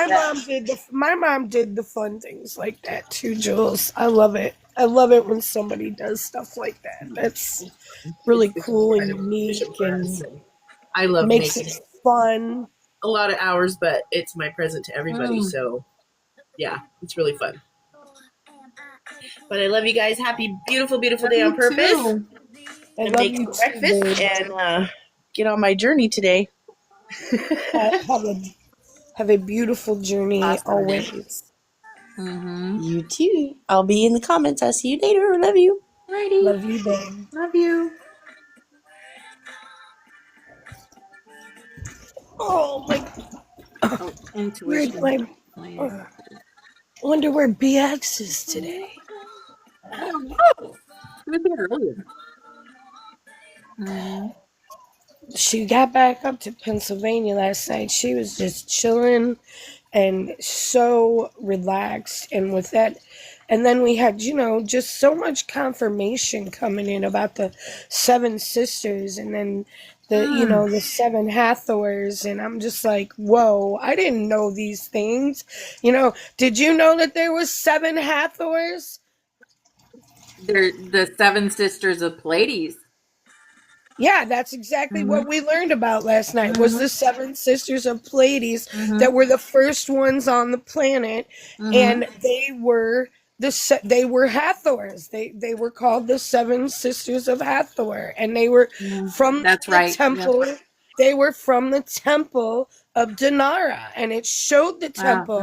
my mom did the fun things like that too, Jules. I love it. I love it when somebody does stuff like that. That's really cool and unique and I love makes making it fun. a lot of hours, but it's my present to everybody. So yeah, it's really fun. But I love you guys. Happy, beautiful, beautiful day on purpose. I And love make you some too, breakfast babe. and get on my journey today. Have a beautiful journey Awesome day. always. You too. I'll be in the comments. I'll see you later. Love you. Righty. Love you, babe. Love you. Oh my! Intuition. Where'd wonder where BX is today. I don't know. He was here earlier. She got back up to Pennsylvania last night. She was just chilling and so relaxed. And with that, and then we had, just so much confirmation coming in about the seven sisters and then the seven Hathors. And I'm just like, whoa, I didn't know these things. Did you know that there was seven Hathors? They're the seven sisters of Pleiades. Yeah, that's exactly what we learned about last night, was the seven sisters of Pleiades that were the first ones on the planet, and they were Hathors. They were called the seven sisters of Hathor, and they were from the temple. Yep. They were from the temple of Dinara, and it showed the temple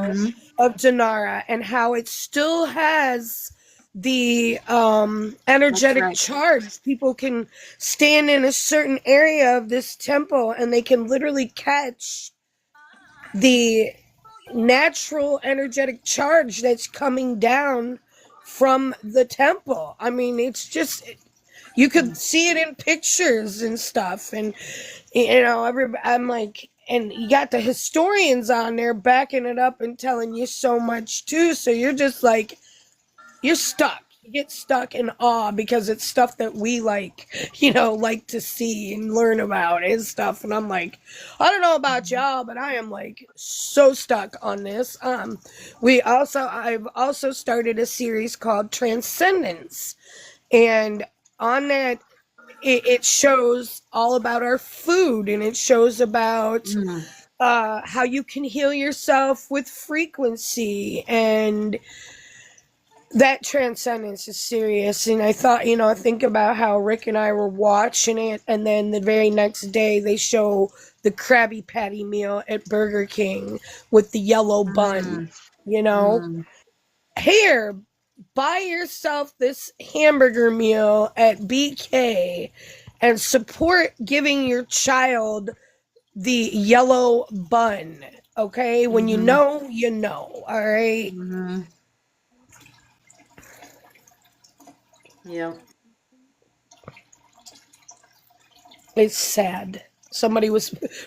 of Dinara and how it still has the energetic charge. People can stand in a certain area of this temple and they can literally catch the natural energetic charge that's coming down from the temple. I mean, it's just, you could see it in pictures and stuff. And I'm like, and you got the historians on there backing it up and telling you so much too. So you're just like, you're stuck. You get stuck in awe because it's stuff that we like to see and learn about and stuff. And I'm like, I don't know about y'all, but I am like so stuck on this. I've also started a series called Transcendence. And on that, it shows all about our food, and it shows about Mm. how you can heal yourself with frequency, and that transcendence is serious. And I thought, I think about how Rick and I were watching it, and then the very next day they show the Krabby Patty meal at Burger King with the yellow bun. Mm. You know, Mm. here, buy yourself this hamburger meal at BK and support giving your child the yellow bun. Okay, when you Mhm. know, you know. All right. Mhm. Yep. It's sad.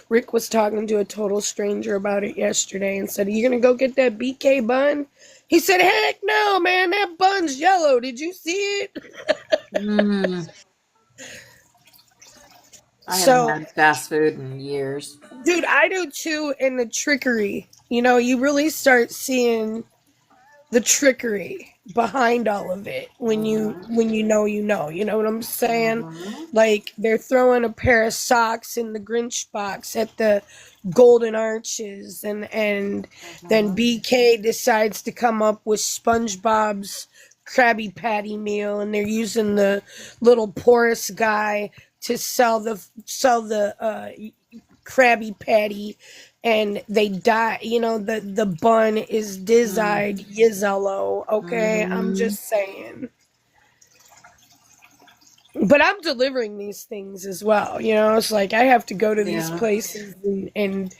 Rick was talking to a total stranger about it yesterday and said, "Are you going to go get that BK bun?" He said, "Heck no, man. That bun's yellow. Did you see it?" Mm. I haven't So, had fast food in years. dude, I do too. In the trickery, you really start seeing the trickery behind all of it when you Mhm. when you know what I'm saying. Mhm. Like, they're throwing a pair of socks in the Grinch box at the Golden Arches, and then Mhm. BK decides to come up with SpongeBob's Krabby Patty meal, and they're using the little porous guy to sell the Krabby Patty, and they die. The bun is Mm. designed yellow. Okay, I'm Mhm. just saying. But I'm delivering these things as well. It's like I have to go to these Yeah. places, and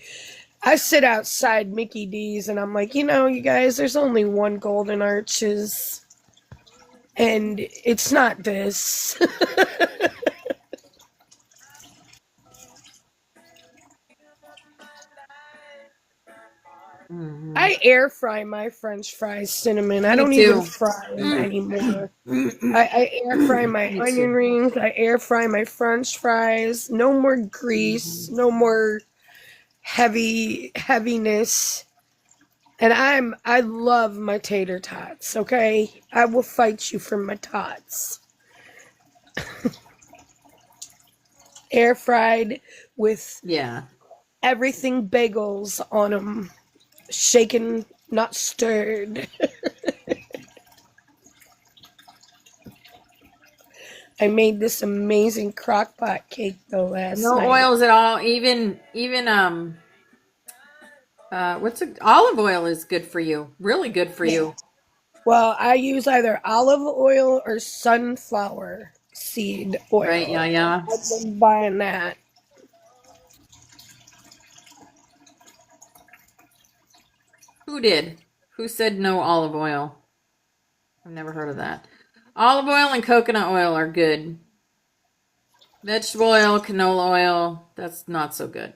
I sit outside Mickey D's, and I'm like, you guys, there's only one Golden Arches, and it's not this. Mhm. I air fry my French fries, cinnamon. I Me don't even too. fry them Mm. anymore. I air fry my Me onion too. rings. I air fry my French fries. No more grease. Mhm. No more heaviness. And I love my tater tots. Okay, I will fight you for my tots. Air fried with Yeah. everything bagels on them, shaken, not stirred. I made this amazing crock pot cake though last No night. oils at all. Even what's olive oil is good for you. Really good for Yeah. you. Well, I use either olive oil or sunflower seed Right? oil. Yeah, yeah. I've been buying that. Who did? Who said no olive oil? I've never heard of that. Olive oil and coconut oil are good. Vegetable oil, canola oil, that's not so good.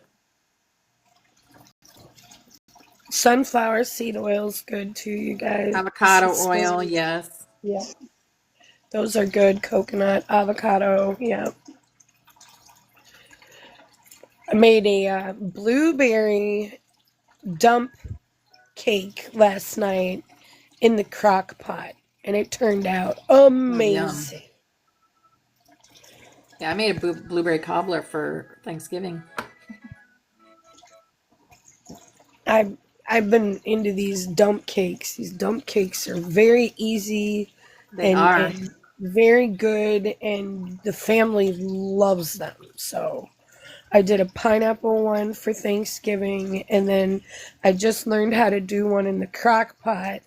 Sunflower seed oil's good too, you guys. Avocado It's oil, very, yes. yeah. Those are good. Coconut, avocado, yeah. I made a blueberry dump cake last night in the crock pot, and it turned out Oh, yum. amazing. Yeah, I made a blueberry cobbler for Thanksgiving. I've I've been into these dump cakes. These dump cakes are very easy They are. and very good, and the family loves them. So I did a pineapple one for Thanksgiving, and then I just learned how to do one in the crock pot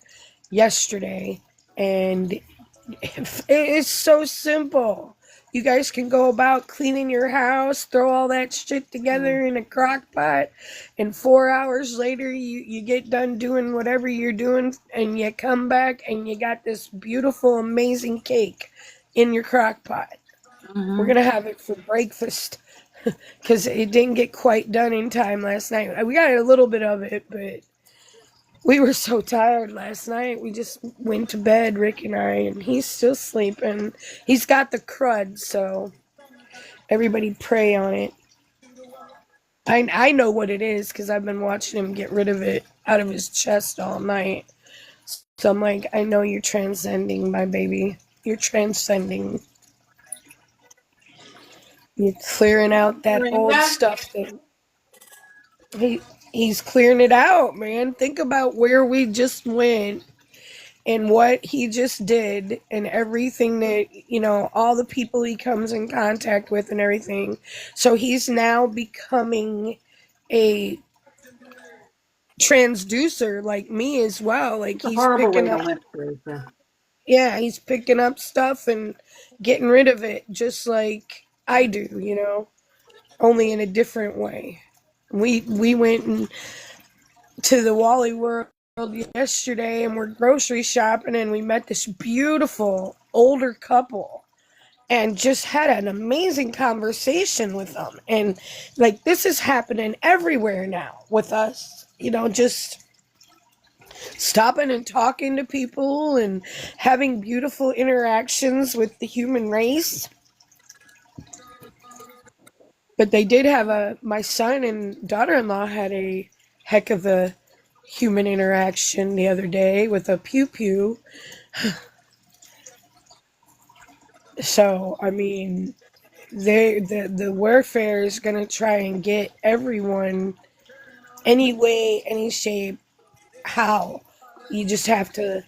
yesterday, and it is so simple. You guys can go about cleaning your house, throw all that shit Mm. together in a crock pot, and 4 hours later, you get done doing whatever you're doing, and you come back and you got this beautiful, amazing cake in your crock pot. We're Hmm. gonna have it for breakfast because it didn't get quite done in time last night. We got a little bit of it, but we were so tired last night. We just went to bed, Rick and I, and he's still sleeping. He's got the crud, so everybody pray on it. I know what it is because I've been watching him get rid of it out of his chest all night. So I'm like, I know you're transcending, my baby. You're transcending. You're clearing out that old Moringa. stuff that he's clearing it out, man. Think about where we just went and what he just did and everything that, all the people he comes in contact with and everything. So he's now becoming a transducer like me as well. Like It's a he's horrible way picking to up, live, Teresa. yeah, he's picking up stuff and getting rid of it just like I do, only in a different way. We went to the Wally World yesterday and we're grocery shopping and we met this beautiful older couple and just had an amazing conversation with them. And like this is happening everywhere now with us, just stopping and talking to people and having beautiful interactions with the human race. But they did have my son and daughter-in-law had a heck of a human interaction the other day with a pew pew. So, I mean, the warfare is going to try and get everyone any way, any shape, how. You just have to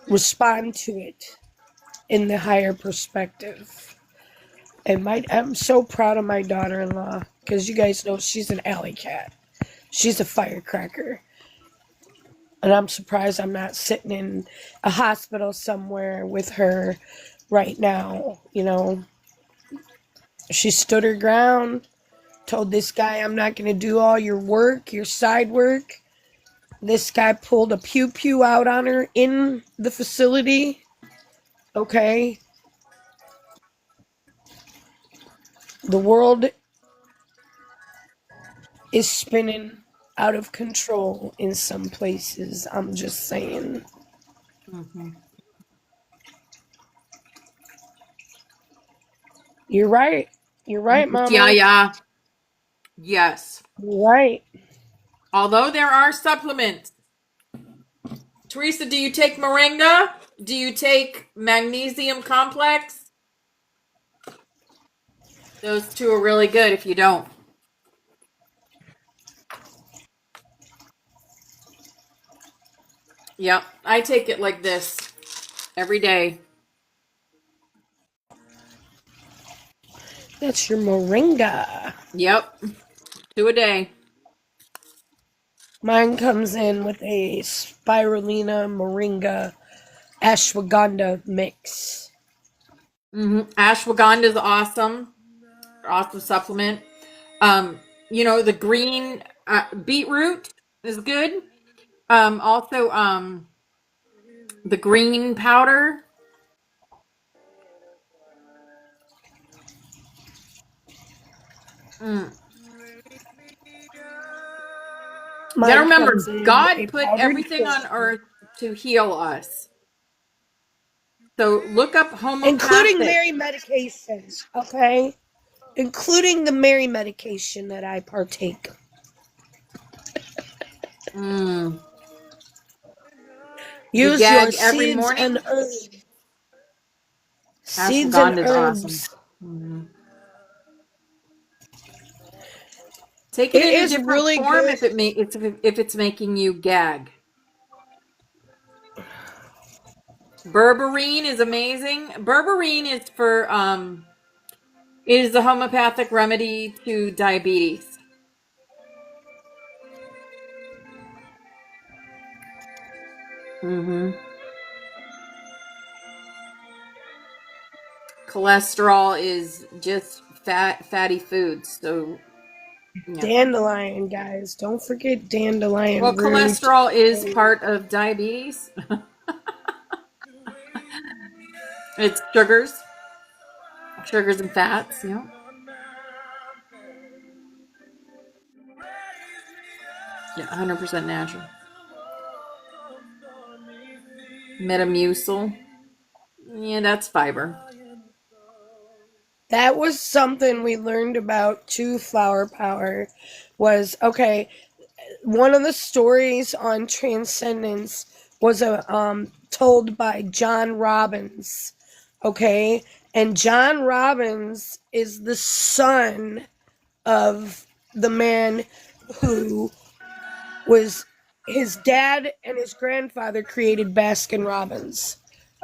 respond to it in the higher perspective. And I'm so proud of my daughter-in-law because you guys know she's an alley cat. She's a firecracker. And I'm surprised I'm not sitting in a hospital somewhere with her right now. She stood her ground, told this guy, I'm not going to do all your work, your side work. This guy pulled a pew pew out on her in the facility. Okay. The world is spinning out of control in some places. I'm just saying. Mm-hmm. You're right. You're right, Yeah, Mama. yeah. Yes. You're right. Although there are supplements. Teresa, do you take moringa? Do you take magnesium complex? Those two are really good if you don't. Yep. I take it like this every day. That's your moringa. Yep. 2 a day. Mine comes in with a spirulina moringa ashwagandha mix. Ashwagandha is awesome. Awesome supplement. The green beetroot is good. Also, the green powder. Mm. You gotta Mine remember, comes in a God put powdered everything on form, earth to heal us. So look up including homeopathic. Mary medications, okay? Including the Mary medication that I partake. You Use your gag every seeds morning. and herbs. Seeds and Ashwagandha is awesome. herbs. Take it It in a is different really form good. if it's making you gag. Berberine is amazing. Berberine is for is the homeopathic remedy to diabetes. Cholesterol is just fatty foods. So yeah. Dandelion, guys. Don't forget dandelion Well, root. cholesterol is part of diabetes. It's sugars and fats. Yeah. Yeah, 100% natural. Metamucil. Yeah, that's fiber. That was something we learned about too, flower power. Was okay. One of the stories on transcendence was told by John Robbins. Okay, And John Robbins is the son of the man who was his dad and his grandfather created Baskin Robbins.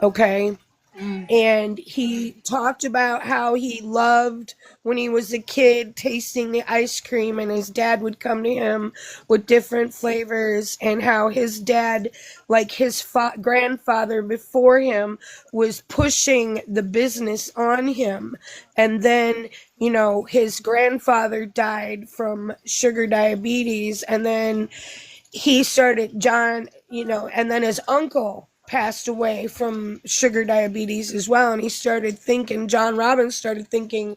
Okay. Mm. And he talked about how he loved when he was a kid tasting the ice cream, and his dad would come to him with different flavors, and how his dad, like his grandfather before him, was pushing the business on him. And then, his grandfather died from sugar diabetes, and then he started John, and then his uncle passed away from sugar diabetes as well. And John Robbins started thinking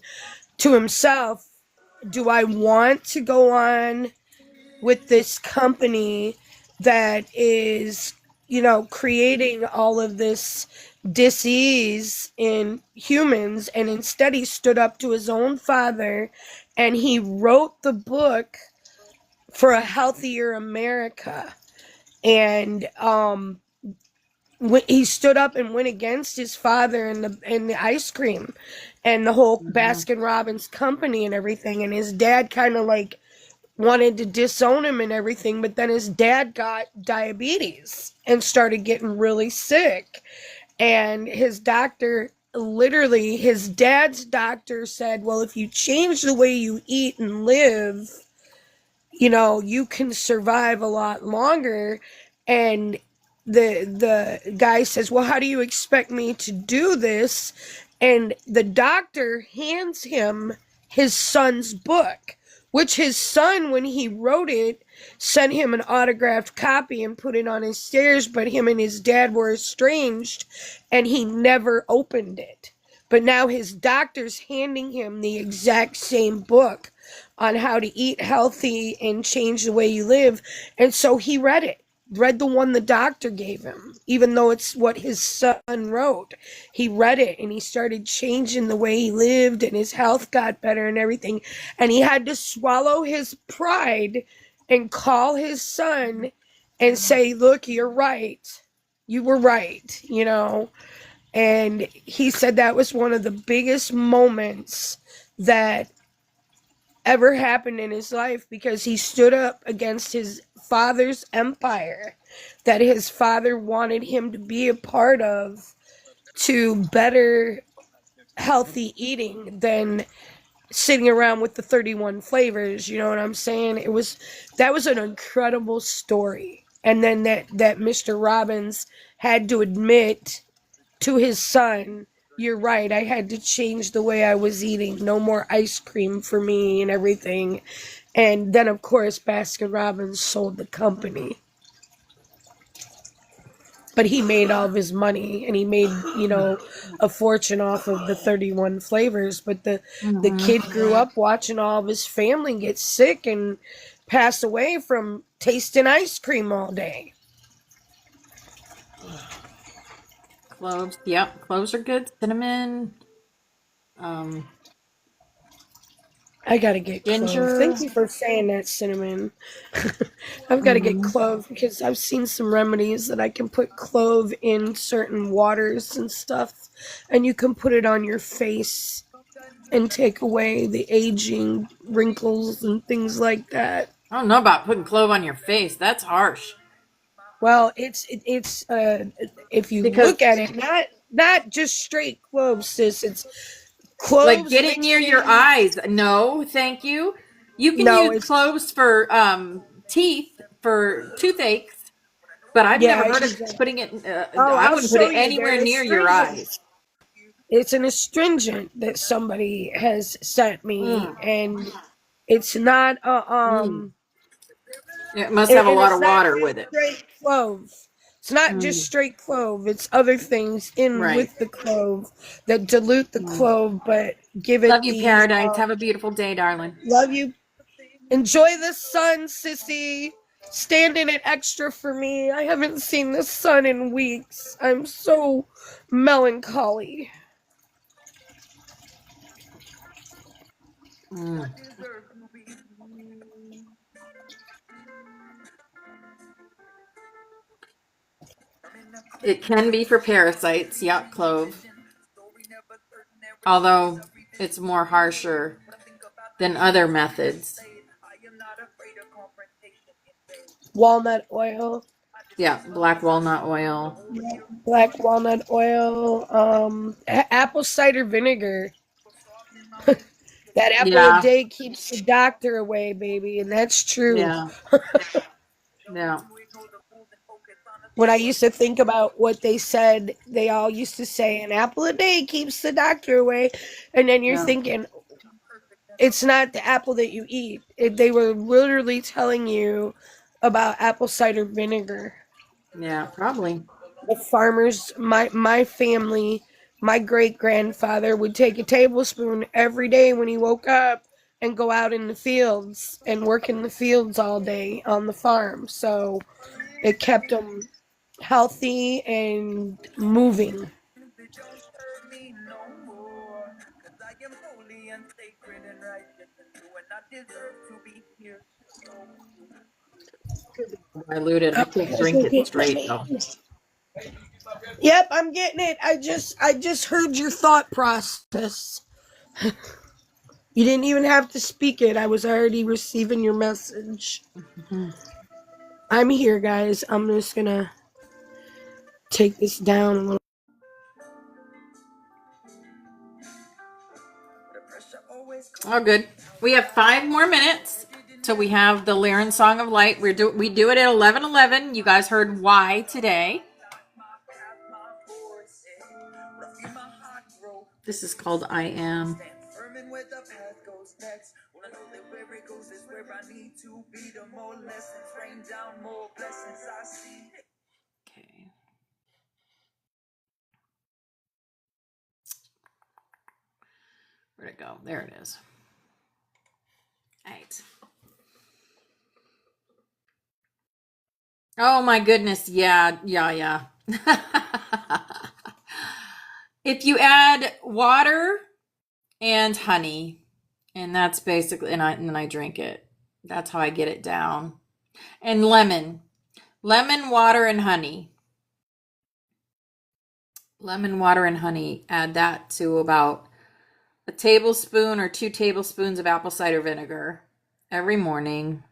to himself, do I want to go on with this company that is, creating all of this disease in humans? And instead, he stood up to his own father and he wrote the book for a healthier America. And he stood up and went against his father and the ice cream and the whole Mhm. Baskin Robbins company and everything. And his dad kind of like wanted to disown him and everything, but then his dad got diabetes and started getting really sick. And his dad's doctor said, well, if you change the way you eat and live, you can survive a lot longer. And the guy says, well, how do you expect me to do this? And the doctor hands him his son's book, which his son, when he wrote it, sent him an autographed copy and put it on his stairs, but him and his dad were estranged and he never opened it. But now his doctor's handing him the exact same book on how to eat healthy and change the way you live. And so he read the one the doctor gave him, even though it's what his son wrote. He read it and he started changing the way he lived, and his health got better and everything. And he had to swallow his pride and call his son and say, look, you're right. You were right, And he said that was one of the biggest moments that ever happened in his life, because he stood up against his father's empire that his father wanted him to be a part of, to better healthy eating than sitting around with the 31 flavors. You know what I'm saying? That was an incredible story. And then that Mr. Robbins had to admit to his son, you're right, I had to change the way I was eating. No more ice cream for me and everything. And then, of course, Baskin Robbins sold the company. But he made all of his money, and he made, a fortune off of the 31 flavors. But the Mhm. kid grew up watching all of his family get sick and pass away from tasting ice cream all day. Cloves. Yep, cloves are good. Cinnamon, um, I gotta get clove. ginger. Thank you for saying that, cinnamon. I've got to get Hmm. clove because I've seen some remedies that I can put clove in certain waters and stuff, and you can put it on your face and take away the aging, wrinkles, and things like that. I don't know about putting clove on your face. That's harsh. Well, it's if you Because, look at it, not just straight clove, sis. It's like, cloves get it near mixed your in. eyes. No, thank you. You can No, use it's cloves for teeth, for toothaches, but I've yeah. never I heard of use that. putting it, Oh, I I'll wouldn't put show it you. anywhere They're near your astringent. eyes. It's an astringent that somebody has sent me, Mm. and it's not Mm. It must have a and lot it's of not water with just it. straight clove. It's not just Mm. straight clove. It's other things in Right. with the clove that dilute the Mm. clove, but give Love it you, the Paradise. Have a beautiful day, darling. love you. Enjoy the sun, sissy. Stand in it extra for me. I haven't seen the sun in weeks. I'm so melancholy. Mm. It can be for parasites. Yuck, clove. Although it's more harsher than other methods. Walnut oil, Yeah, black walnut oil. black walnut oil, apple cider vinegar. That apple a Yeah, day keeps the doctor away, baby, and that's true. yeah, yeah, When I used to think about what they said, they all used to say an apple a day keeps the doctor away, and then you're yeah, thinking it's not the apple that you eat. They were literally telling you about apple cider vinegar. yeah, probably. The farmers, my family, my great grandfather would take a tablespoon every day when he woke up and go out in the fields and work in the fields all day on the farm. So it kept him healthy and moving. Diluted. I can't drink it straight though. Yep, I'm getting it. I just heard your thought process. You didn't even have to speak it. I was already receiving your message. Mhm. I'm here, guys. I'm just gonna take this down a little. Oh, good. We have 5 more minutes till we have the Lyran Song of Light. We do it at 11:11. You guys heard why today. This is called I Am. Okay. Where'd it go? There it is. All right. Oh my goodness. Yeah. If you add water and honey, and that's basically, and then I drink it. That's how I get it down. And lemon, water, and honey. Lemon, water, and honey. Add that to about a tablespoon or 2 tablespoons of apple cider vinegar every morning.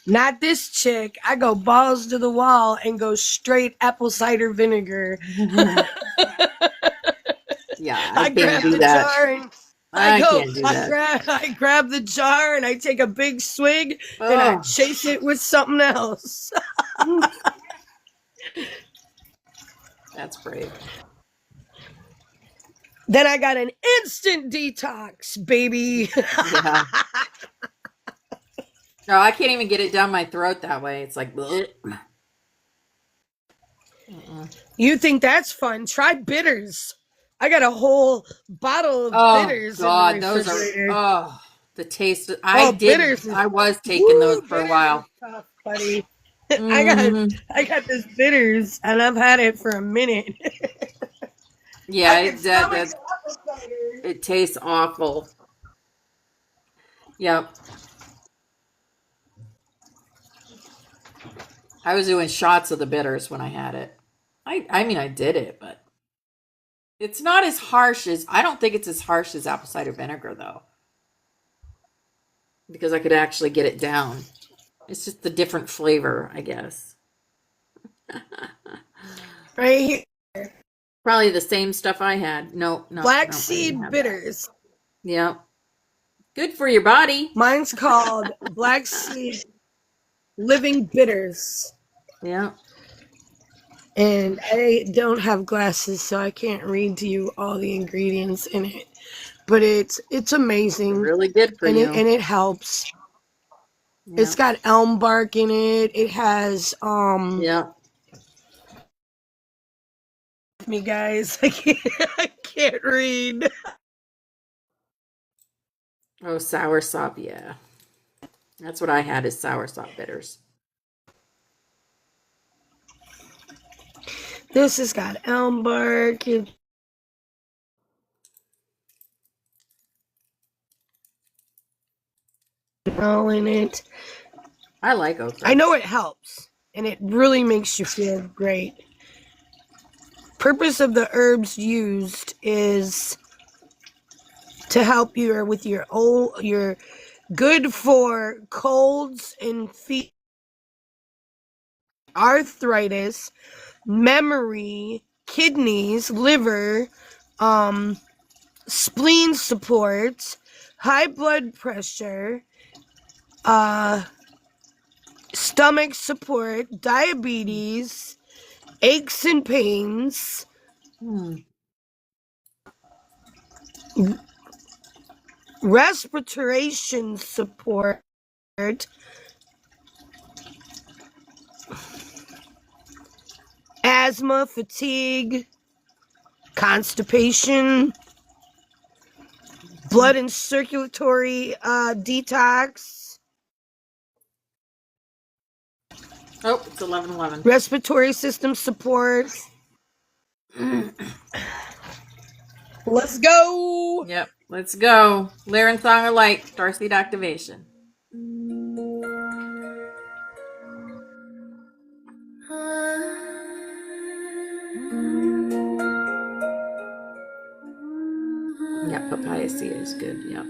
Not this chick. I go balls to the wall and go straight apple cider vinegar. Yeah, I I can't grab do the that. jar and I can't do that. I grab the jar and I take a big swig and I Oh, chase it with something else. that's brave. Then I got an instant detox, baby. Yeah. No, I can't even get it down my throat that way. It's like, bleh. You think that's fun? Try bitters. I got a whole bottle of Oh bitters in the God, those are refrigerator. the taste. Bitters I was taking those woo, for a bitters is while. tough, buddy. I got Hmm. I got this bitters and I've had it for a minute. Yeah, I can stomach the apple cider. it tastes awful. Yep. I was doing shots of the bitters when I had it. I mean, I did it, but it's not as harsh as, I don't think it's as harsh as apple cider vinegar though, because I could actually get it down. It's just the different flavor, I guess. Right here. Probably the same stuff I had. No, I didn't Flaxseed have that. bitters. Yeah. Good for your body. Mine's called Black Seed Living Bitters. Yeah. And I don't have glasses, so I can't read to you all the ingredients in it. But it's amazing. Really good for and you. it helps. Yeah. It's got elm bark in it. It has Yeah. me guys. I can't read. Oh, soursop, yeah. That's what I had, is soursop bitters. This has got elm bark. All in it. I like okra. I know it helps, and it really makes you feel great. Purpose of the herbs used is to help you with your good for colds and feet, arthritis, memory, kidneys, liver, spleen support, high blood pressure, stomach support, diabetes, aches and pains, respiration support, asthma, fatigue, constipation, blood and circulatory detox, Oh, it's 11:11. respiratory system support. Let's go. Yep, let's go. Lyran Song of Light, Starseed activation. Yeah, papaya seed is good. Yep.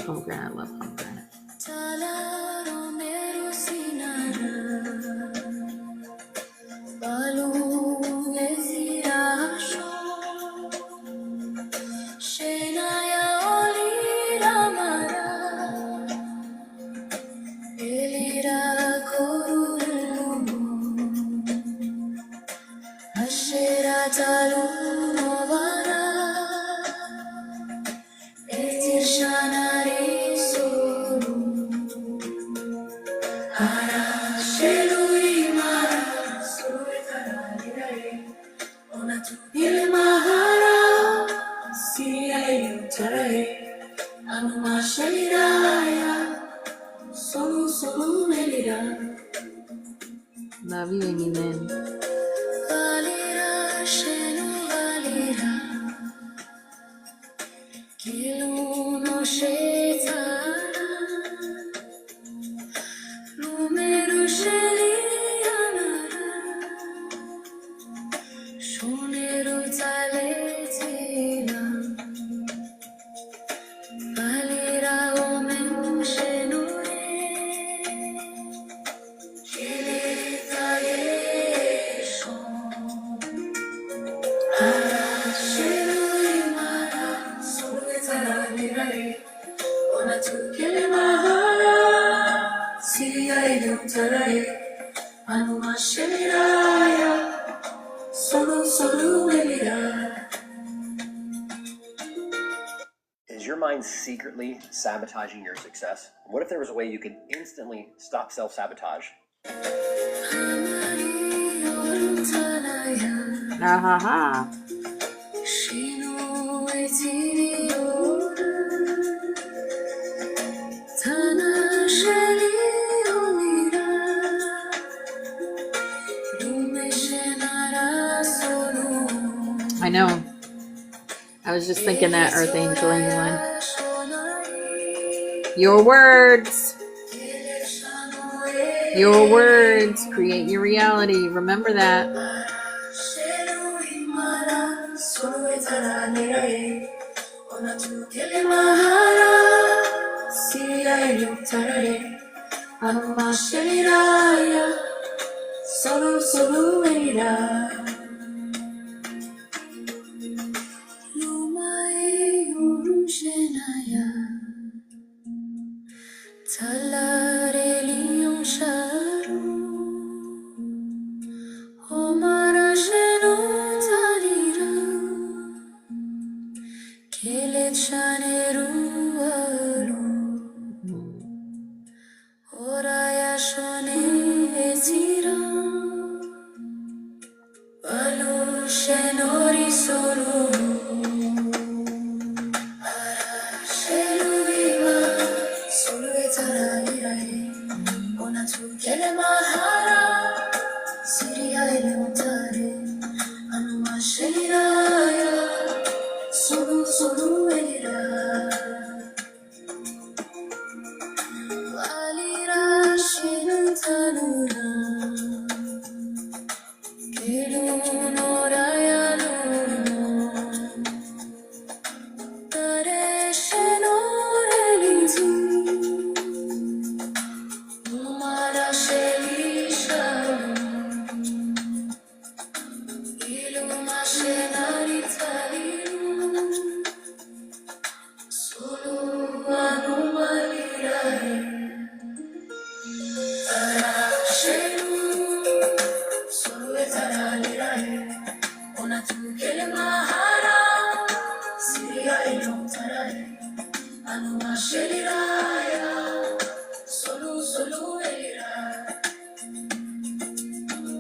Pomegranate, I love pomegranate. Love you, Amy Lynn. Is your mind secretly sabotaging your success? What if there was a way you could instantly stop self-sabotage? I know. I was just thinking that, Earth Angel England. Your words. Your words create your reality. Remember that.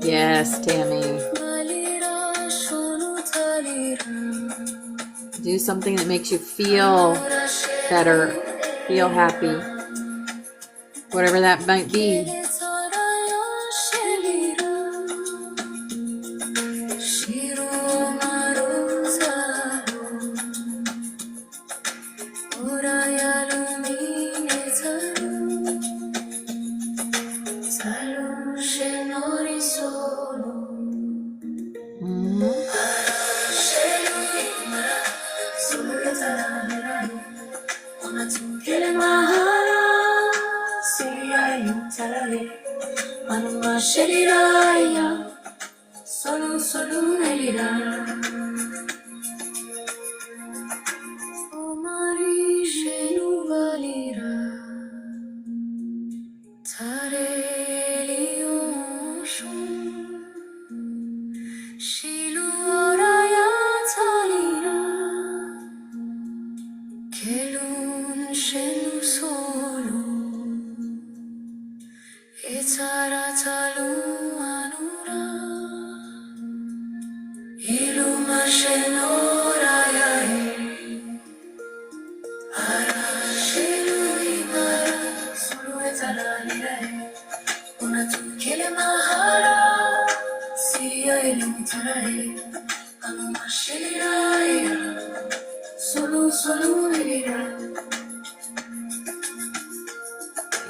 Yes, Tammy. Do something that makes you feel better, feel happy, whatever that might be.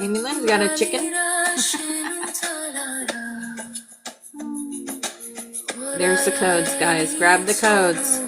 Amy Lynn's got a chicken. There's the codes, guys. Grab the codes.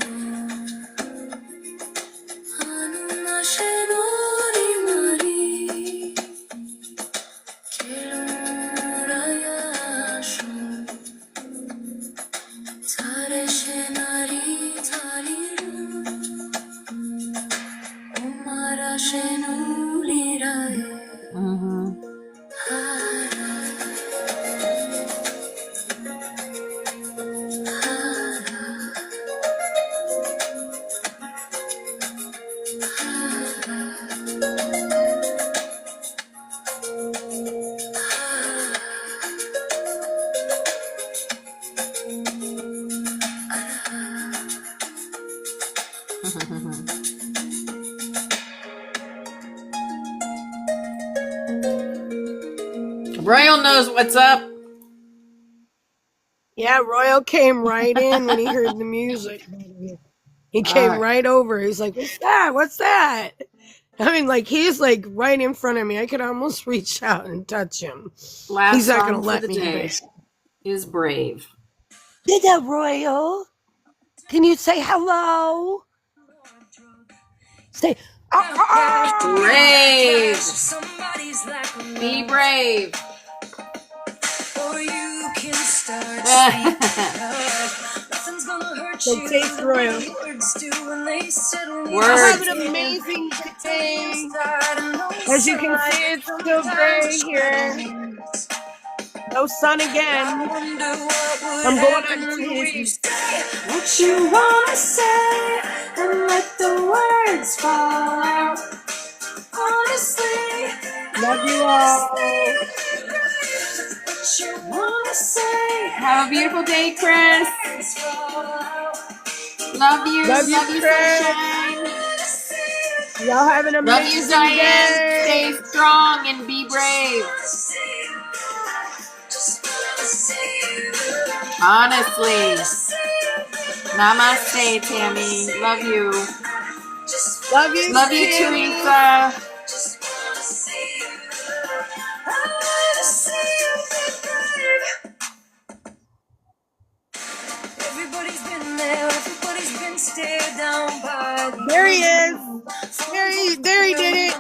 Royal knows what's up. Yeah, Royal came right in when he heard the music. He came right over. He's like, "What's that? What's that?" I mean, like, he's like right in front of me. I could almost reach out and touch him. Last He's not song gonna for let the me. day But is Brave. Dida Royal, can you say hello? Say Brave. Be brave. Or you can start Nothing's gonna hurt So you. taste Royal. Words do when they settle Y'all have Words. an amazing day. inside. And no As you can sunlight see, it's still gray here. No sun again. wonder what would I'm going happen on 2 if you weeks. say what you wanna say and let the words fall out. Honestly, Love you all. what you wanna say. Have a beautiful day, Chris. Love you. Love you, Chris. Sunshine. Y'all have an Love amazing you, Diane. day. Stay strong and be brave. Honestly. Namaste, Tammy. Love you. Love you, Love you, Tammy. Teresa. Everybody's been there, everybody's been stared down by the There he is. There he did it.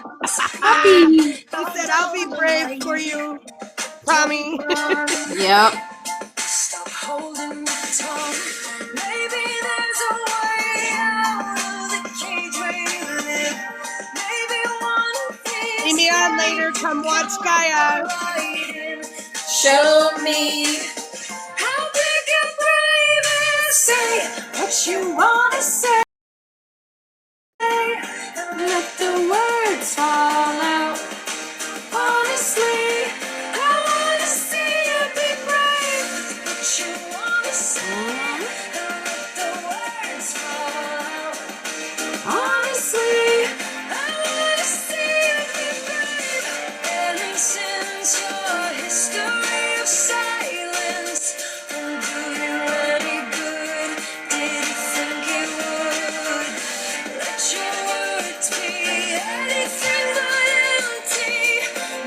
Happy. He said, I'll be brave for you, Tommy. Yep. Stop holding your tongue. Maybe there's a way out of the cage where you live. Maybe one of these See me on later. Come watch Gaia. Show me. How big and brave and say what you wanna say. And let the words fall out. Honestly, I wanna see you be brave. What you wanna say. And let the words fall out. Honestly, I wanna see you be brave. And since your history of silence won't do you any good, did you think it would? Let your words be anything but empty.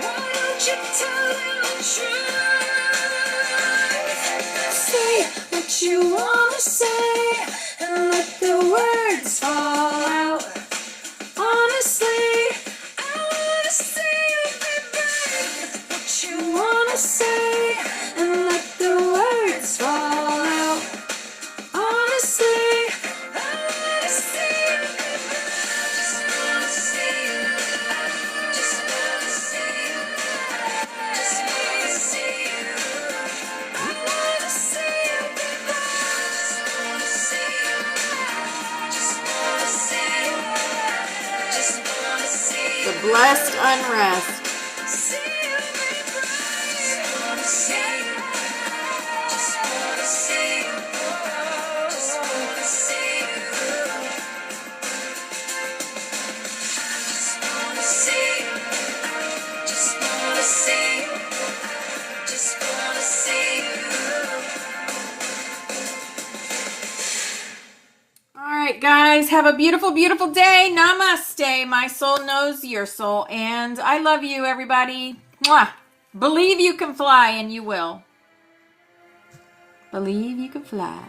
Why don't you tell them the truth? Say what you wanna say and let the words fall out. Honestly, I wanna see you be brave. What you wanna say and let the words fall out. Honestly, I wanna see you be brave. Just wanna see you. Just wanna see you. Just wanna see you. I wanna see you be brave. Just wanna see you. Just wanna see you. Just wanna see you. The blessed unrest. See you be brave. Just wanna see you. Just wanna see you. Just wanna see you. Just wanna see you. Just wanna see you. Just wanna see you. All right, guys. Have a beautiful, beautiful day. Namaste. My soul knows your soul. And I love you, everybody. Mwah. Believe you can fly, and you will. Believe you can fly.